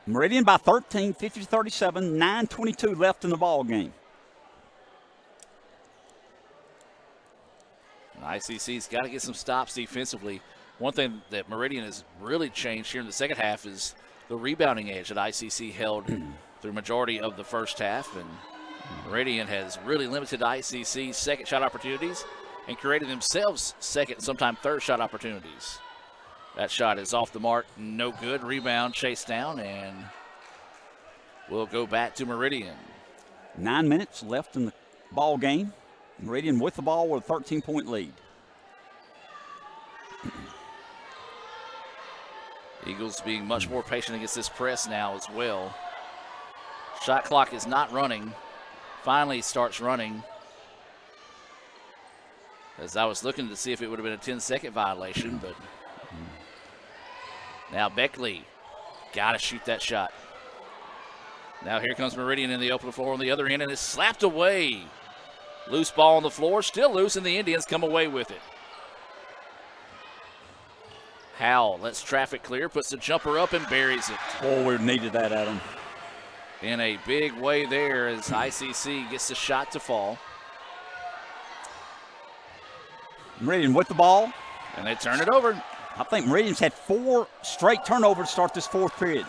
Meridian by 13, 50-37, 9:22 left in the ball game.
ICC's got to get some stops defensively. One thing that Meridian has really changed here in the second half is the rebounding edge that ICC held through majority of the first half. And Meridian has really limited ICC's second shot opportunities and created themselves second and sometimes third shot opportunities. That shot is off the mark, no good. Rebound chased down, and we'll go back to Meridian.
9 minutes left in the ball game. Meridian with the ball with a 13-point lead.
Eagles being much more patient against this press now as well. Shot clock is not running. Finally starts running. As I was looking to see if it would have been a 10-second violation, but now Beckley got to shoot that shot. Now here comes Meridian in the open floor on the other end, and it's slapped away. Loose ball on the floor, still loose, and the Indians come away with it. Howell lets traffic clear, puts the jumper up and buries it.
Oh, we needed that, Adam.
In a big way there as ICC gets the shot to fall.
Meridian with the ball.
And they turn it over.
I think Meridian's had 4 straight turnovers to start this fourth period.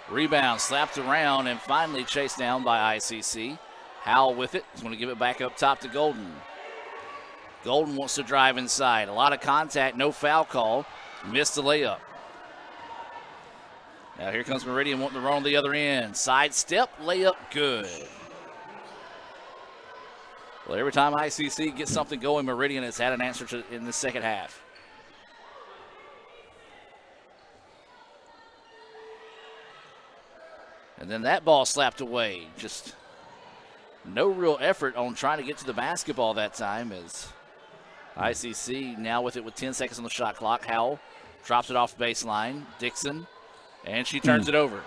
Rebound slapped around and finally chased down by ICC. Howell with it. He's going to give it back up top to Golden. Golden wants to drive inside. A lot of contact, no foul call. Missed the layup. Now here comes Meridian wanting to run on the other end. Side step, layup, good. Well, every time ICC gets something going, Meridian has had an answer to in the second half. And then that ball slapped away. Just no real effort on trying to get to the basketball that time as ICC now with it with 10 seconds on the shot clock. Howell drops it off baseline. Dixon, and she turns it over.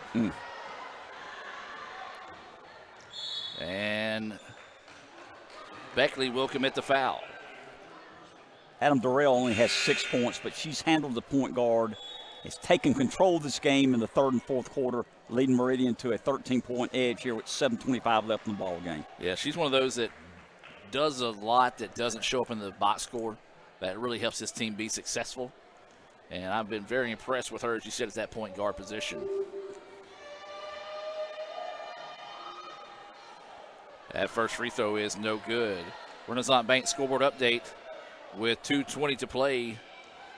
And Beckley will commit the foul.
Adam Durrell only has 6 points, but she's handled the point guard, has taken control of this game in the third and fourth quarter, leading Meridian to a 13-point edge here with 7:25 left in the ball game.
Yeah, she's one of those that does a lot that doesn't show up in the box score. That really helps this team be successful. And I've been very impressed with her, as you said, at that point guard position. That first free throw is no good. Renaissance Bank scoreboard update with 2:20 to play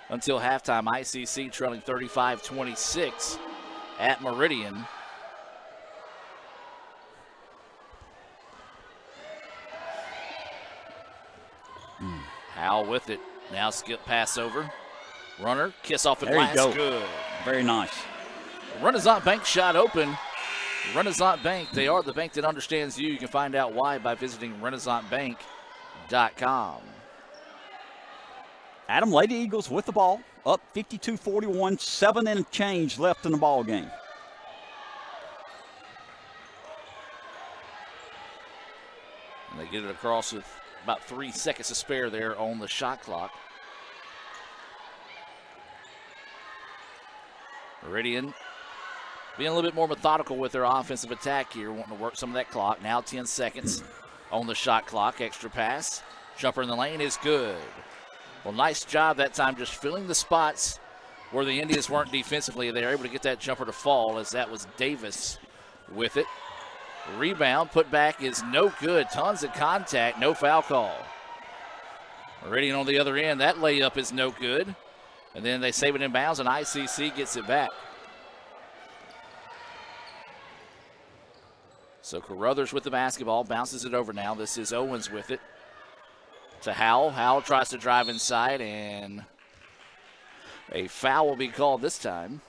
until halftime. ICC trailing 35-26 at Meridian. Howell with it. Now skip pass over. Runner, kiss off the glass.
There you go.
Good.
Very nice.
Renaissance Bank shot open. Renaissance Bank, they are the bank that understands you. You can find out why by visiting renaissancebank.com.
Adam, Lady Eagles with the ball, up 52-41, 7 and change left in the ball game.
And they get it across with about 3 seconds to spare there on the shot clock. Meridian being a little bit more methodical with their offensive attack here, wanting to work some of that clock. Now 10 seconds on the shot clock. Extra pass. Jumper in the lane is good. Well, nice job that time just filling the spots where the Indians weren't defensively. They were able to get that jumper to fall, as that was Davis with it. Rebound, put back is no good. Tons of contact, no foul call. Meridian on the other end, that layup is no good. And then they save it in bounds, and ICC gets it back. So Carruthers with the basketball, bounces it over now. This is Owens with it to Howell. Howell tries to drive inside, and a foul will be called this time.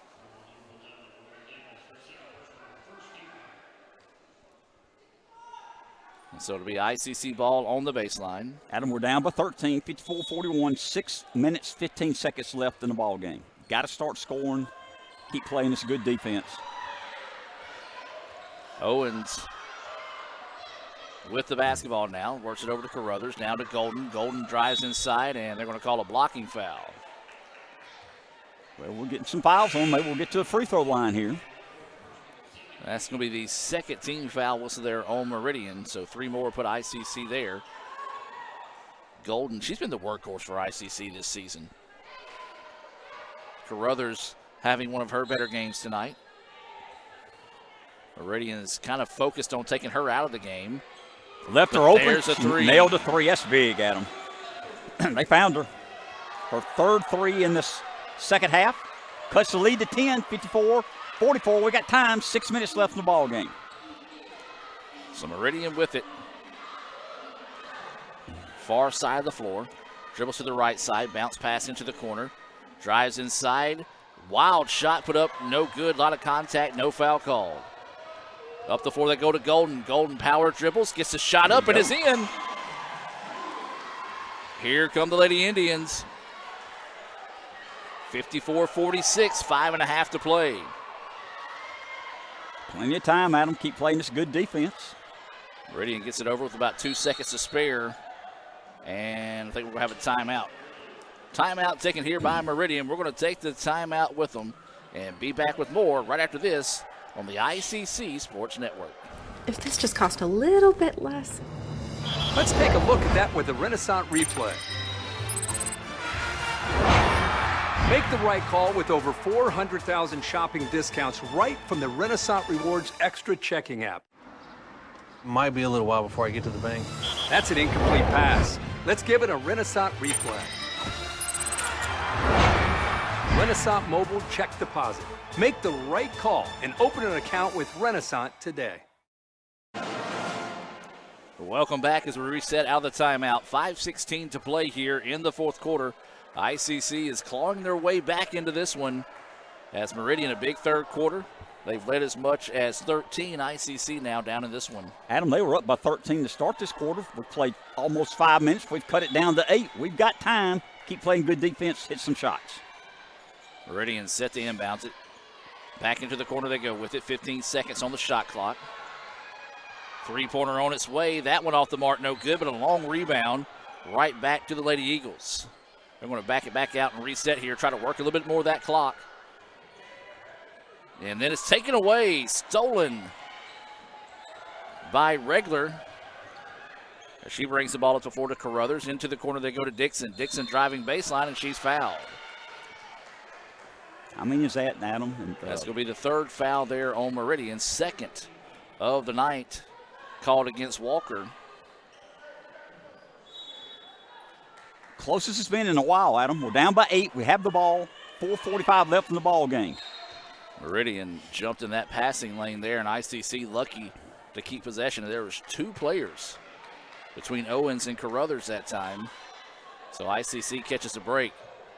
And so it'll be ICC ball on the baseline.
Adam, we're down by 13, 54-41, 6 minutes, 15 seconds left in the ball game. Got to start scoring, keep playing this good defense.
Owens with the basketball now, works it over to Carruthers, now to Golden. Golden drives inside, and they're going to call a blocking foul.
Well, we're getting some fouls on. Maybe we'll get to a free throw line here.
That's going to be the second team foul whistle there on Meridian, so 3 more put ICC there. Golden, she's been the workhorse for ICC this season. Carruthers having one of her better games tonight. Meridian is kind of focused on taking her out of the game.
Left her open.
There's a 3.
Nailed a 3. That's big, Adam. They found her. Her third 3 in this second half. Cuts the lead to 10, 54-44. We got time. 6 minutes left in the ball game.
So Meridian with it. Far side of the floor. Dribbles to the right side. Bounce pass into the corner. Drives inside. Wild shot put up. No good. A lot of contact. No foul called. Up the floor they go to Golden. Golden power dribbles. Gets the shot up and is in. Here come the Lady Indians. 54-46. 5.5 to play.
Plenty of time, Adam. Keep playing this good defense.
Meridian gets it over with about 2 seconds to spare. And I think we're going to have a timeout. Timeout taken here by Meridian. We're going to take the timeout with them and be back with more right after this on the ICC Sports Network.
If this just cost a little bit less.
Let's take a look at that with the Renaissance replay. Make the right call with over 400,000 shopping discounts right from the Renaissance Rewards Extra Checking app.
Might be a little while before I get to the bank.
That's an incomplete pass. Let's give it a Renaissance replay. Renaissance Mobile Check Deposit. Make the right call and open an account with Renaissance today.
Welcome back as we reset out of the timeout. 5:16 to play here in the fourth quarter. ICC is clawing their way back into this one as Meridian a big third quarter. They've led as much as 13. ICC now down in this one.
Adam, they were up by 13 to start this quarter. We've played almost 5 minutes. We've cut it down to 8. We've got time. Keep playing good defense, hit some shots.
Meridian set to inbounds it. Back into the corner they go with it. 15 seconds on the shot clock. Three-pointer on its way. That one off the mark, no good, but a long rebound right back to the Lady Eagles. They're going to back it back out and reset here, try to work a little bit more of that clock. And then it's taken away, stolen by Regler. She brings the ball up the floor to Carruthers. Into the corner they go to Dixon. Dixon driving baseline, and she's fouled.
How many is that, Adam?
That's going to be the third foul there on Meridian. Second of the night called against Walker.
Closest it's been in a while, Adam. We're down by 8. We have the ball. 4:45 left in the ball game.
Meridian jumped in that passing lane there, and ICC lucky to keep possession. There was 2 players between Owens and Carruthers that time. So ICC catches a break.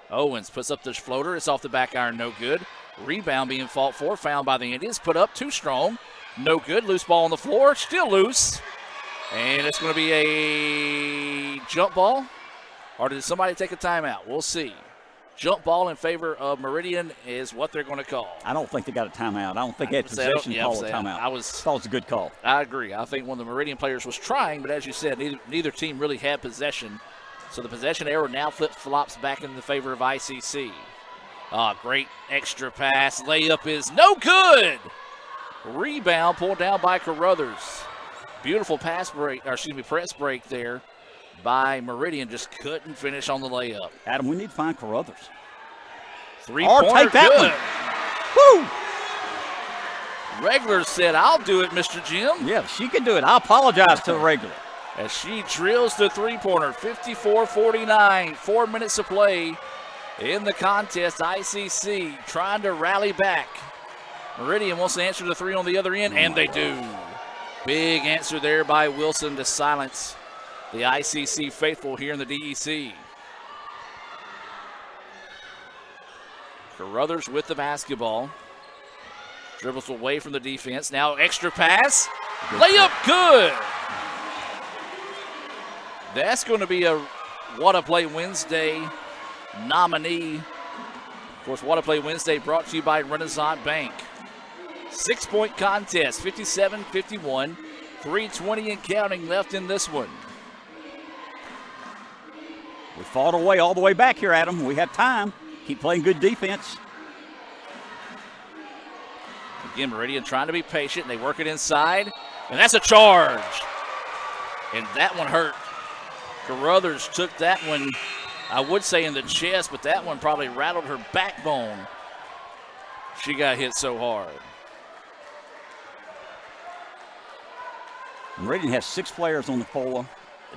Owens puts up this floater. It's off the back iron, no good. Rebound being fought for, found by the Indians. Put up, too strong. No good. Loose ball on the floor, still loose. And it's going to be a jump ball. Or did somebody take a timeout? We'll see. Jump ball in favor of Meridian is what they're going to call.
I don't think they got a timeout. I don't think they had possession to call a timeout. I thought it was a good call.
I agree. I think one of the Meridian players was trying, but as you said, neither team really had possession. So the possession error now flip-flops back in the favor of ICC. Great extra pass. Layup is no good. Rebound pulled down by Carruthers. Beautiful press break there by Meridian. Just couldn't finish on the layup.
Adam, we need to find Carruthers.
Three-pointer
take that
good.
Woo!
Regler said, I'll do it, Mr. Jim.
Yeah, she can do it. I apologize to the Regler.
As she drills the three-pointer, 54-49, 4 minutes of play in the contest. ICC trying to rally back. Meridian wants to answer the three on the other end, and they do. Big answer there by Wilson to silence the ICC faithful here in the DEC. Carruthers with the basketball. Dribbles away from the defense. Now extra pass. Layup good. That's going to be a What a Play Wednesday nominee. Of course, What a Play Wednesday brought to you by Renaissance Bank. 6-point contest, 57-51. 3:20 and counting left in this one.
We fought our way all the way back here, Adam. We have time. Keep playing good defense.
Again, Meridian trying to be patient. They work it inside, and that's a charge. And that one hurt. Carruthers took that one, I would say, in the chest, but that one probably rattled her backbone. She got hit so hard.
Meridian has 6 players on the floor.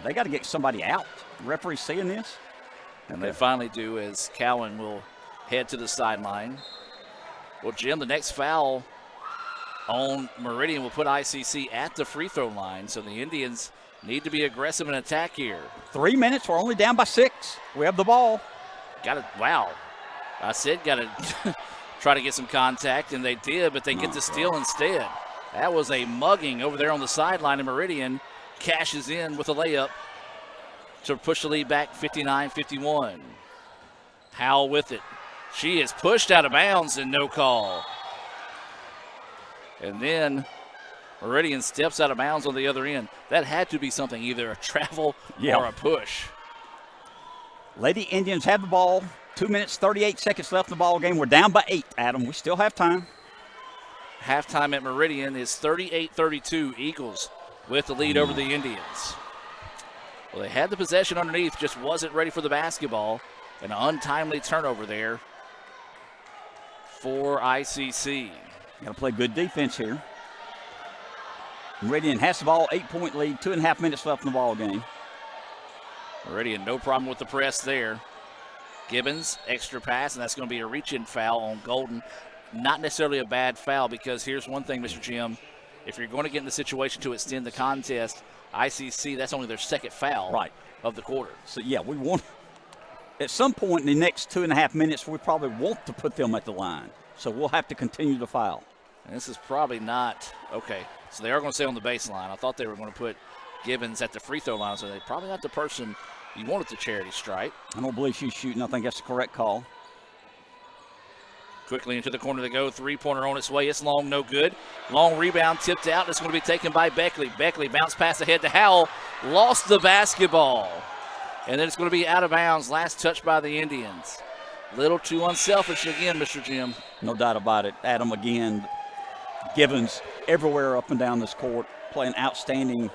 They got to get somebody out. The referee seeing this?
And they finally do, as Cowan will head to the sideline. Well, Jim, the next foul on Meridian will put ICC at the free throw line, so the Indians need to be aggressive in attack here.
3 minutes. We're only down by 6. We have the ball.
Wow. I said got to try to get some contact, and they did, but they get the steal instead. That was a mugging over there on the sideline, and Meridian cashes in with a layup to push the lead back 59-51. Howell with it. She is pushed out of bounds and no call. And then Meridian steps out of bounds on the other end. That had to be something, either a travel or a push.
Lady Indians have the ball. 2 minutes, 38 seconds left in the ball game. We're down by 8, Adam. We still have time.
Halftime at Meridian is 38-32. Eagles with the lead over the Indians. Well, they had the possession underneath, just wasn't ready for the basketball. An untimely turnover there for ICC.
Got to play good defense here. Meridian has the ball, 8-point lead, 2.5 minutes left in the ball game.
Meridian, no problem with the press there. Gibbons, extra pass, and that's going to be a reach-in foul on Golden. Not necessarily a bad foul, because here's one thing, Mr. Jim. If you're going to get in the situation to extend the contest, ICC, that's only their second foul of the quarter.
So, yeah, we want – at some point in the next 2.5 minutes, we probably want to put them at the line. So we'll have to continue to foul.
And this is probably not, okay, so they are going to stay on the baseline. I thought they were going to put Givens at the free throw line, so they're probably not the person you wanted to charity stripe.
I don't believe she's shooting. I think that's the correct call.
Quickly into the corner they go. Three-pointer on its way. It's long, no good. Long rebound tipped out. It's going to be taken by Beckley. Beckley bounced pass ahead to Howell. Lost the basketball. And then it's going to be out of bounds. Last touch by the Indians. Little too unselfish again, Mr. Jim.
No doubt about it. Adam again. Givens everywhere up and down this court, playing outstanding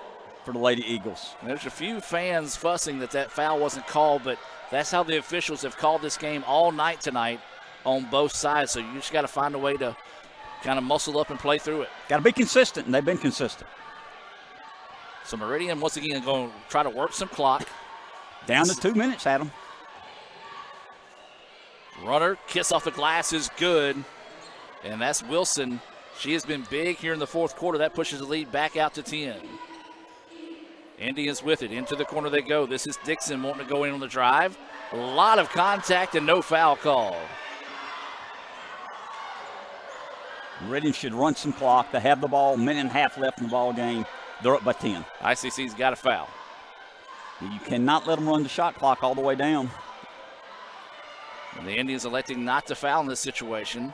for the Lady Eagles.
There's a few fans fussing that foul wasn't called, but that's how the officials have called this game all night tonight on both sides. So you just got to find a way to kind of muscle up and play through it.
Got to be consistent, and they've been consistent.
So Meridian once again going to try to work some clock.
Down to 2 minutes, Adam.
Runner, kiss off the glass is good. And that's Wilson. She has been big here in the fourth quarter. That pushes the lead back out to 10. Indians with it. Into the corner they go. This is Dixon wanting to go in on the drive. A lot of contact and no foul call.
Meridian should run some clock. They have the ball, minute and a half left in the ball game. They're up by 10.
ICC's got a foul.
You cannot let them run the shot clock all the way down.
And the Indians electing not to foul in this situation.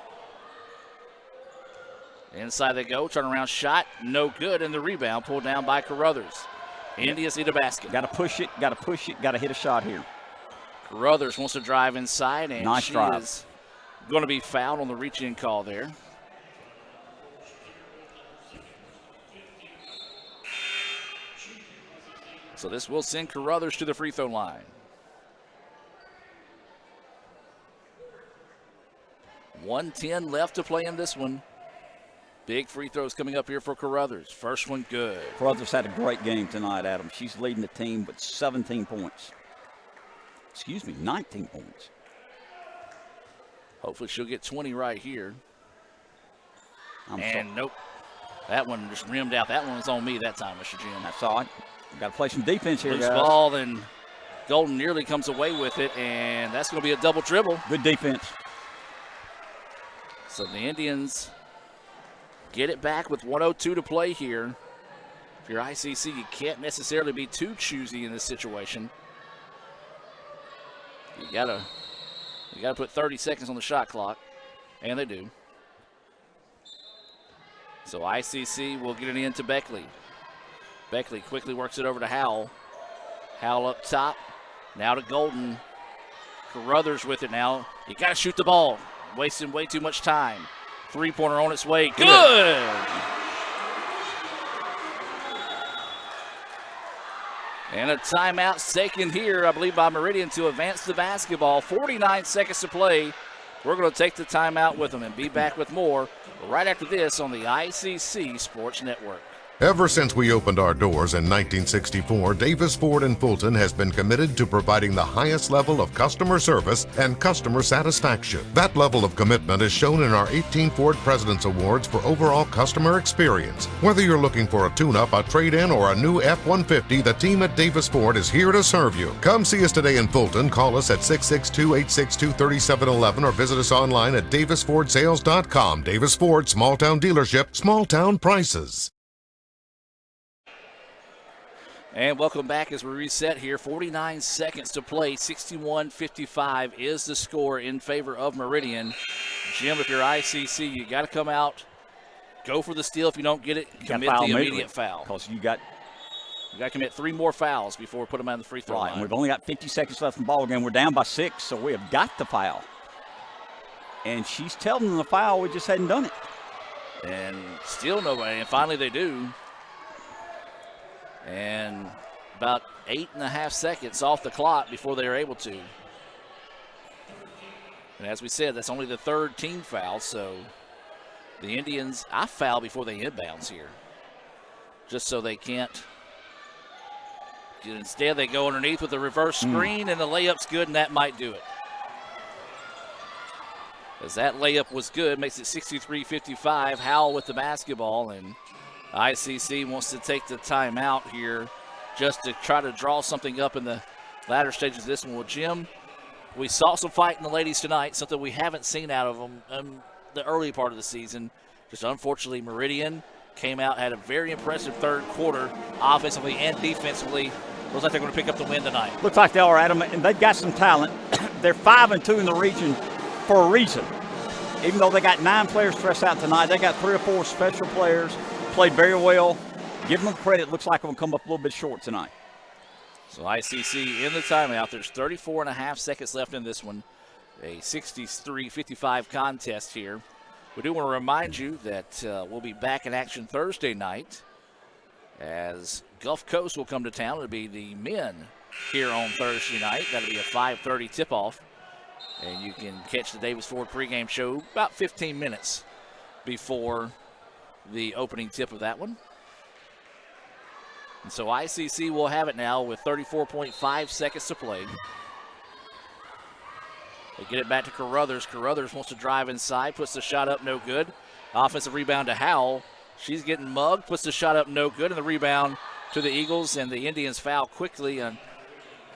Inside they go, turnaround shot, no good, and the rebound pulled down by Carruthers. Indians need a basket.
Got to push it, got to hit a shot here.
Carruthers wants to drive inside, and
nice
she
drive.
is going to be fouled on the reach-in call there. So this will send Carruthers to the free throw line. .110 left to play in this one. Big free throws coming up here for Carruthers. First one good.
Carruthers had a great game tonight, Adam. She's leading the team with 17 points. 19 points.
Hopefully she'll get 20 right here.
And
nope. That one just rimmed out. That one was on me that time, Mr. Jim.
That's all right. We've got to play some defense here,
Loose
guys.
ball, then Golden nearly comes away with it, and that's going to be a double dribble.
Good defense.
So the Indians get it back with 1:02 to play here. If you're ICC, you can't necessarily be too choosy in this situation. You gotta put 30 seconds on the shot clock, and they do. So ICC will get it into Beckley. Beckley quickly works it over to Howell. Howell up top. Now to Golden. Carruthers with it now. You got to shoot the ball. Wasting way too much time. Three-pointer on its way. Good! And a timeout taken here, I believe, by Meridian to advance the basketball. 49 seconds to play. We're going to take the timeout with them and be back with more right after this on the ICC Sports Network.
Ever since we opened our doors in 1964, Davis Ford in Fulton has been committed to providing the highest level of customer service and customer satisfaction. That level of commitment is shown in our 18 Ford President's Awards for overall customer experience. Whether you're looking for a tune-up, a trade-in, or a new F-150, the team at Davis Ford is here to serve you. Come see us today in Fulton. Call us at 662-862-3711 or visit us online at davisfordsales.com. Davis Ford, small-town dealership, small-town prices.
And welcome back as we reset here. 49 seconds to play. 61-55 is the score in favor of Meridian. Jim, if you're ICC, you got to come out, go for the steal. If you don't get it, commit the immediate foul.
Because you got
to commit 3 more fouls before we put them on the free throw line.
And we've only got 50 seconds left in the ball game. We're down by 6, so we have got to foul. And she's telling them the foul. We just hadn't done it.
And still nobody. And finally they do. And about 8.5 seconds off the clock before they are able to. And as we said, that's only the third team foul, so the Indians, I foul before they inbounds here. Just so they can't. Instead, they go underneath with a reverse screen, and the layup's good, and that might do it. As that layup was good, makes it 63-55. Howell with the basketball, and ICC wants to take the timeout here just to try to draw something up in the latter stages of this one. Well, Jim, we saw some fight in the ladies tonight, something we haven't seen out of them. the early part of the season. Just unfortunately, Meridian came out, had a very impressive third quarter offensively and defensively. Looks like they're going to pick up the win tonight.
Looks like they are, Adam, and they've got some talent. They're 5-2 in the region for a reason. Even though they got 9 players stressed out tonight, they got 3 or 4 special players, played very well. Give them credit. Looks like they'll come up a little bit short tonight.
So ICC in the timeout. There's 34.5 seconds left in this one. A 63-55 contest here. We do want to remind you that we'll be back in action Thursday night as Gulf Coast will come to town. It'll be the men here on Thursday night. That'll be a 5:30 tip-off. And you can catch the Davis Ford pregame show about 15 minutes before the opening tip of that one. And so ICC will have it now with 34.5 seconds to play. They get it back to Carruthers. Carruthers wants to drive inside, puts the shot up, no good. Offensive rebound to Howell. She's getting mugged, puts the shot up, no good. And the rebound to the Eagles, and the Indians foul quickly. Or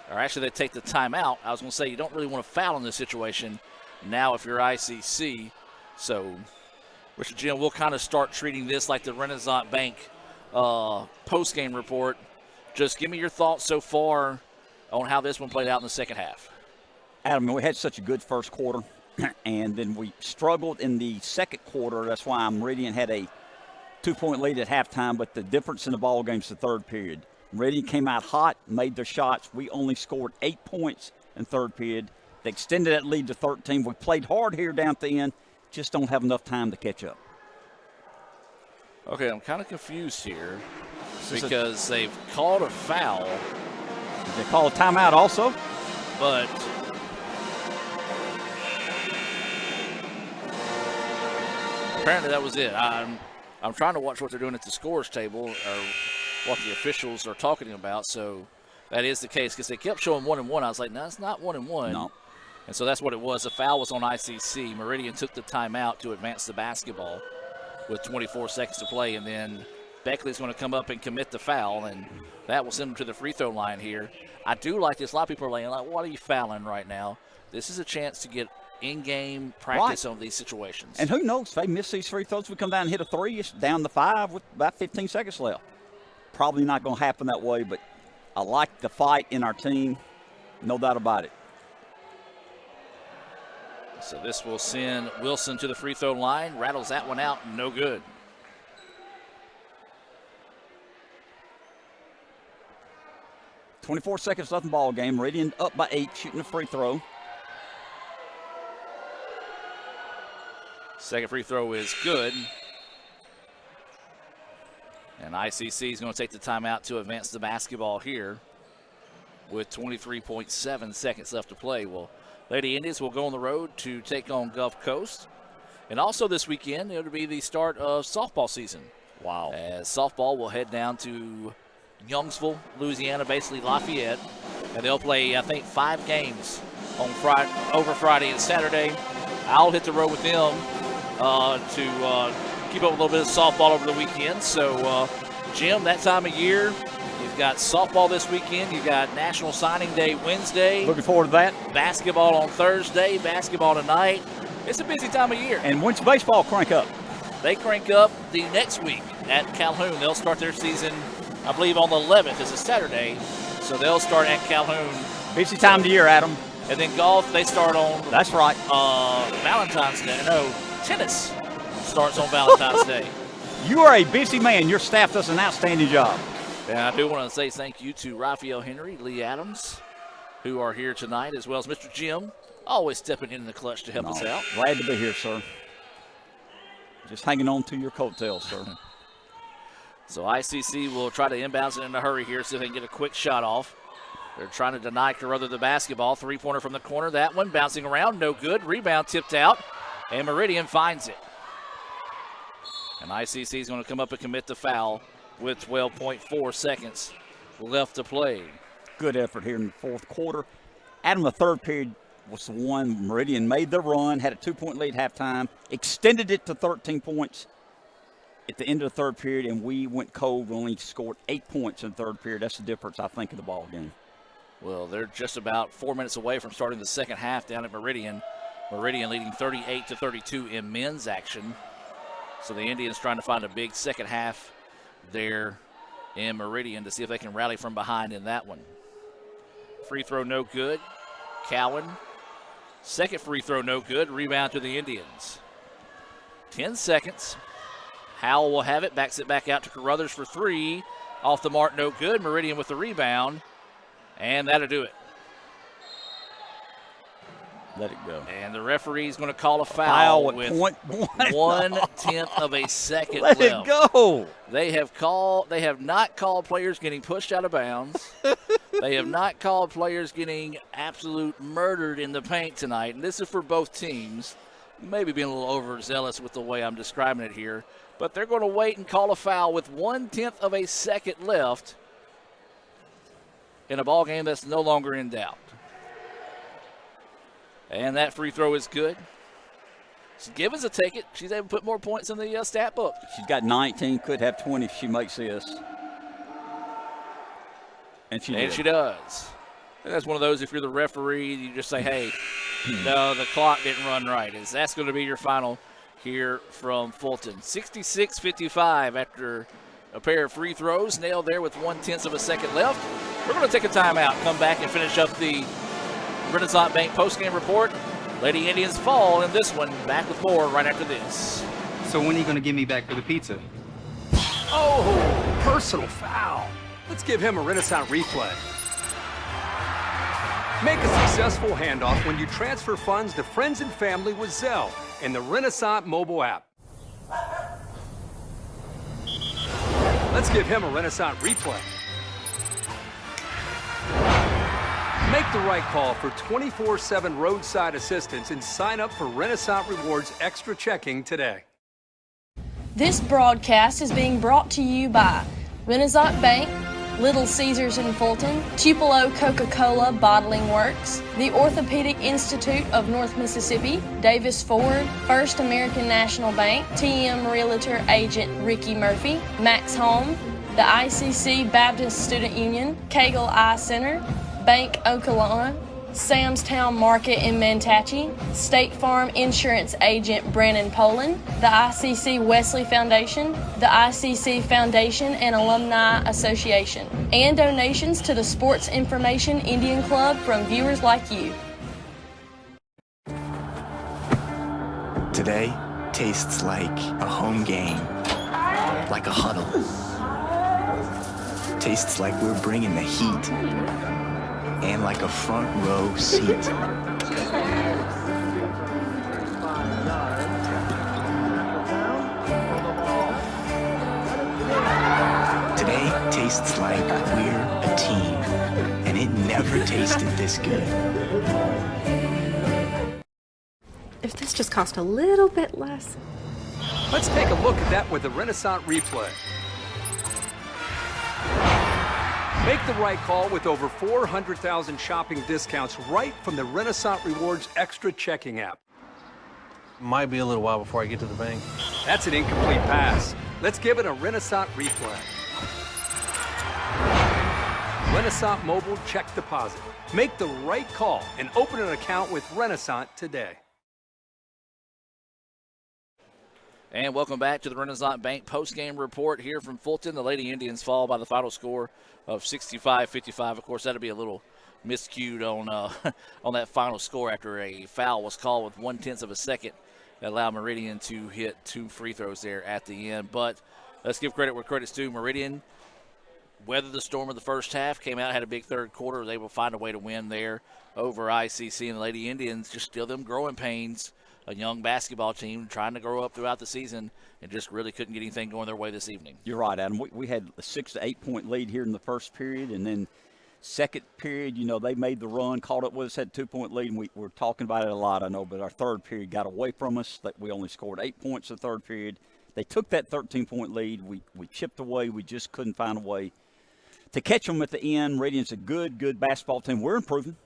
actually, they take the timeout. I was going to say, you don't really want to foul in this situation now if you're ICC. So, Mr. Jim, we'll kind of start treating this like the Renaissance Bank post-game report. Just give me your thoughts so far on how this one played out in the second half.
Adam, we had such a good first quarter, and then we struggled in the second quarter. That's why Meridian had a 2-point lead at halftime, but the difference in the ball game is the third period. Meridian came out hot, made their shots. We only scored 8 points in third period. They extended that lead to 13. We played hard here down at the end, just don't have enough time to catch up.
Okay, I'm kind of confused here because they've called a foul.
Did they call a timeout also?
But apparently that was it. I'm trying to watch what they're doing at the scores table or what the officials are talking about. So that is the case because they kept showing 1-1. I was like, no, it's not 1-1.
No.
And so that's what it was. The foul was on ICC. Meridian took the timeout to advance the basketball with 24 seconds to play. And then Beckley's going to come up and commit the foul, and that will send them to the free throw line here. I do like this. A lot of people are like, what are you fouling right now? This is a chance to get in-game practice on these situations.
And who knows, if they miss these free throws, we come down and hit a three, it's down to 5 with about 15 seconds left. Probably not going to happen that way, but I like the fight in our team, no doubt about it.
So this will send Wilson to the free throw line, rattles that one out, no good.
.24 seconds left in the ball game. Meridian up by 8, shooting a free throw.
Second free throw is good. And ICC is going to take the timeout to advance the basketball here with 23.7 seconds left to play. Well, Lady Indians will go on the road to take on Gulf Coast. And also this weekend, it'll be the start of softball season.
Wow.
As softball will head down to Youngsville, Louisiana, basically Lafayette. And they'll play, I think, 5 games on Friday and Saturday. I'll hit the road with them to keep up with a little bit of softball over the weekend. So, Jim, that time of year, you've got softball this weekend. You've got National Signing Day Wednesday.
Looking forward to that.
Basketball on Thursday, basketball tonight. It's a busy time of year.
And when's baseball crank up?
They crank up the next week at Calhoun. They'll start their season, I believe, on the 11th. It's a Saturday. So they'll start at Calhoun.
Busy time of the year, Adam.
And then golf, they start on
That's right.
Valentine's Day. No, tennis starts on Valentine's Day.
You are a busy man. Your staff does an outstanding job.
And I do want to say thank you to Raphael Henry, Lee Adams, who are here tonight, as well as Mr. Jim, always stepping in the clutch to help us out.
Glad to be here, sir. Just hanging on to your coattails, sir.
So ICC will try to inbounds it in a hurry here so they can get a quick shot off. They're trying to deny Carruthers the basketball. Three-pointer from the corner. That one bouncing around, no good. Rebound tipped out, and Meridian finds it. And ICC is going to come up and commit the foul with 12.4 seconds left to play.
Good effort here in the fourth quarter. Adam, the third period was the one Meridian made the run, had a 2-point lead halftime, extended it to 13 points at the end of the third period, and we went cold. We only scored 8 points in the third period. That's the difference, I think, in the ball game.
Well, they're just about 4 minutes away from starting the second half down at Meridian. Meridian leading 38-32 in men's action. So the Indians trying to find a big second half there in Meridian to see if they can rally from behind in that one. Free throw no good. Cowan. Second free throw no good. Rebound to the Indians. 10 seconds. Howell will have it. Backs it back out to Carruthers for three. Off the mark, no good. Meridian with the rebound. And that'll do it.
Let it go.
And the referee's going to call a foul with 1/10 of a second left.
Let it go.
They have not called players getting pushed out of bounds. They have not called players getting absolute murdered in the paint tonight. And this is for both teams. Maybe being a little overzealous with the way I'm describing it here. But they're going to wait and call a foul with 1/10 of a second left in a ball game that's no longer in doubt. And that free throw is good. So Gibbons will take it. She's able to put more points in the stat book.
She's got 19, could have 20 if she makes this. And she
does. And that's one of those, if you're the referee, you just say, hey, no, the clock didn't run right. That's going to be your final here from Fulton. 66-55 after a pair of free throws nailed there with 1/10 of a second left. We're going to take a timeout, come back and finish up the Renaissance Bank postgame report. Lady Indians fall in this one. Back with more right after this.
So when are you going to give me back for the pizza?
Oh, personal foul. Let's give him a Renaissance replay. Make a successful handoff when you transfer funds to friends and family with Zelle in the Renaissance mobile app. Let's give him a Renaissance replay. Make the right call for 24/7 roadside assistance and sign up for Renaissance Rewards Extra Checking today.
This broadcast is being brought to you by Renaissance Bank, Little Caesars in Fulton, Tupelo Coca-Cola Bottling Works, the Orthopedic Institute of North Mississippi, Davis Ford, First American National Bank, TM Realtor Agent Ricky Murphy, Max Home, the ICC Baptist Student Union, Cagle Eye Center, Bank Okolona, Sam's Town Market in Mantachie, State Farm Insurance Agent Brandon Poland, the ICC Wesley Foundation, the ICC Foundation and Alumni Association, and donations to the Sports Information Indian Club from viewers like you.
Today tastes like a home game, like a huddle. Tastes like we're bringing the heat. And like a front row seat. Today tastes like we're a team, and it never tasted this good.
If this just cost a little bit less.
Let's take a look at that with the Renaissance replay. Make the right call with over 400,000 shopping discounts right from the Renaissance Rewards Extra Checking app.
Might be a little while before I get to the bank.
That's an incomplete pass. Let's give it a Renaissance replay. Renaissance Mobile Check Deposit. Make the right call and open an account with Renaissance today.
And welcome back to the Renaissance Bank postgame report here from Fulton. The Lady Indians fall by the final score of 65-55. Of course, that'll be a little miscued on that final score after a foul was called with 1/10 of a second that allowed Meridian to hit two free throws there at the end. But let's give credit where credit's due. Meridian weathered the storm of the first half, came out, had a big third quarter, was able to find a way to win there over ICC. And the Lady Indians just still them growing pains. A young basketball team trying to grow up throughout the season and just really couldn't get anything going their way this evening.
You're right, Adam. We had a 6 to 8 point lead here in the first period, and then second period, they made the run, caught up with us, had a 2-point lead, and we're talking about it a lot, I know, but our third period got away from us. We only scored 8 points in the third period. They took that 13-point lead. We chipped away. We just couldn't find a way to catch them at the end. Meridian's a good basketball team. We're improving.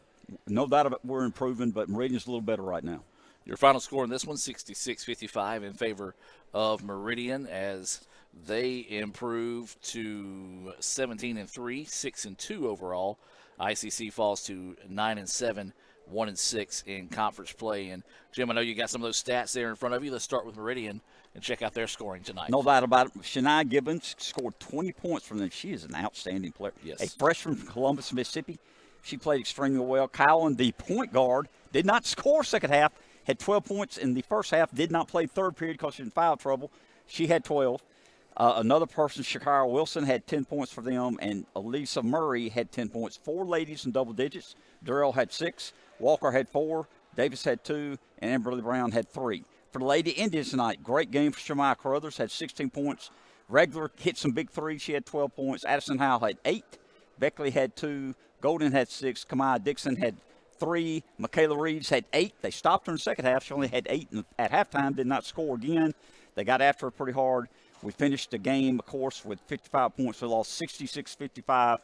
No doubt about it, we're improving, but Meridian's a little better right now.
Your final score in this one, 66-55 in favor of Meridian as they improve to 17-3, 6-2 overall. ICC falls to 9-7 1-6 in conference play. And Jim, I know you got some of those stats there in front of you. Let's start with Meridian and check out their scoring tonight.
No doubt about it. Shania Gibbons scored 20 points from them. She is an outstanding player.
Yes.
A freshman from Columbus, Mississippi. She played extremely well. Cowan, the point guard, did not score second half, had 12 points in the first half, did not play third period because she was in foul trouble. She had 12. Another person, Shakira Wilson, had 10 points for them, and Elisa Murray had 10 points. 4 ladies in double digits. Durrell had 6. Walker had 4. Davis had 2. And Amberly Brown had 3. For the Lady Indians tonight, great game for Shemaya Carruthers, had 16 points. Regular hit some big threes. She had 12 points. Addison Howell had 8. Beckley had 2. Golden had 6. Kamaya Dixon had 3. Michaela Reeves had 8. They stopped her in the second half. She only had 8 at halftime, did not score again. They got after her pretty hard. We finished the game, of course, with 55 points. We lost 66-55.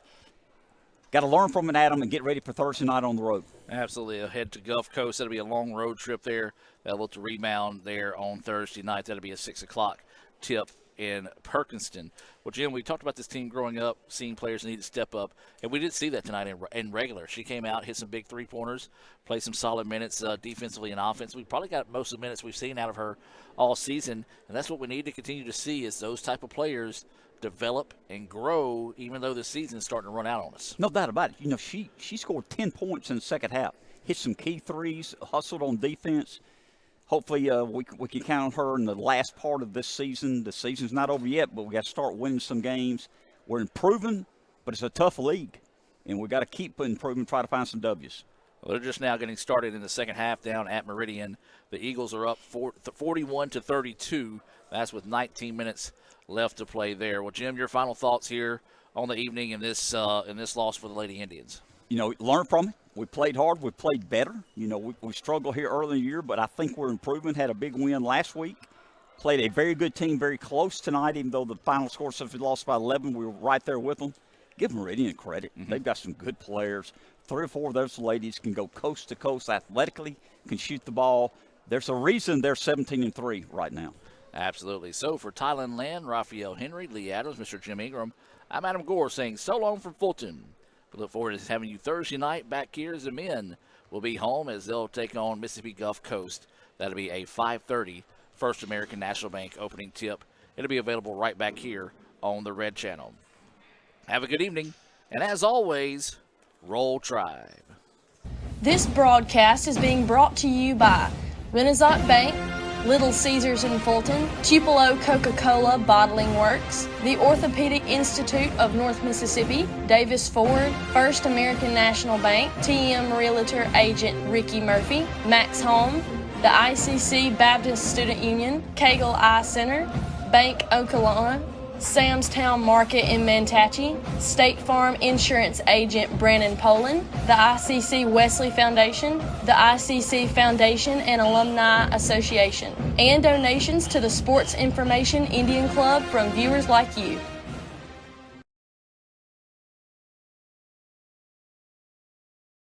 Got to learn from it, Adam, and get ready for Thursday night on the road.
Absolutely. Head to Gulf Coast. That'll be a long road trip there. They'll look to rebound there on Thursday night. That'll be a 6 o'clock tip in Perkinston. Well, Jim, we talked about this team growing up, seeing players need to step up, and we did see that tonight in regular. She came out, hit some big three-pointers, played some solid minutes defensively and offensively. We probably got most of the minutes we've seen out of her all season, and that's what we need to continue to see is those type of players develop and grow even though the season's starting to run out on us.
No doubt about it. You know, she scored 10 points in the second half, hit some key threes, hustled on defense. Hopefully we can count on her in the last part of this season. The season's not over yet, but we got to start winning some games. We're improving, but it's a tough league, and we got to keep improving, try to find some W's.
Well, they're just now getting started in the second half down at Meridian. The Eagles are up 41-32. That's with 19 minutes left to play there. Well, Jim, your final thoughts here on the evening in this loss for the Lady Indians.
You know, learn from it. We played hard. We played better. You know, we struggled here early in the year, but I think we're improving. Had a big win last week. Played a very good team, very close tonight, even though the final score says we lost by 11. We were right there with them. Give Meridian credit. Mm-hmm. They've got some good players. 3 or 4 of those ladies can go coast to coast athletically, can shoot the ball. There's a reason they're 17-3 right now.
Absolutely. So for Tylen Land, Raphael Henry, Lee Adams, Mr. Jim Ingram, I'm Adam Gore saying so long from Fulton. We look forward to having you Thursday night back here as the men will be home as they'll take on Mississippi Gulf Coast. That'll be a 5:30 First American National Bank opening tip. It'll be available right back here on the Red Channel. Have a good evening, and as always, Roll Tribe.
This broadcast is being brought to you by Renaissance Bank, Little Caesars in Fulton, Tupelo Coca-Cola Bottling Works, the Orthopedic Institute of North Mississippi, Davis Ford, First American National Bank, TM Realtor Agent Ricky Murphy, Max Home, the ICC Baptist Student Union, Cagle Eye Center, Bank Okolona, Sam's Town Market in Mantachie, State Farm Insurance Agent Brandon Poland, the ICC Wesley Foundation, the ICC Foundation and Alumni Association, and donations to the Sports Information Indian Club from viewers like you.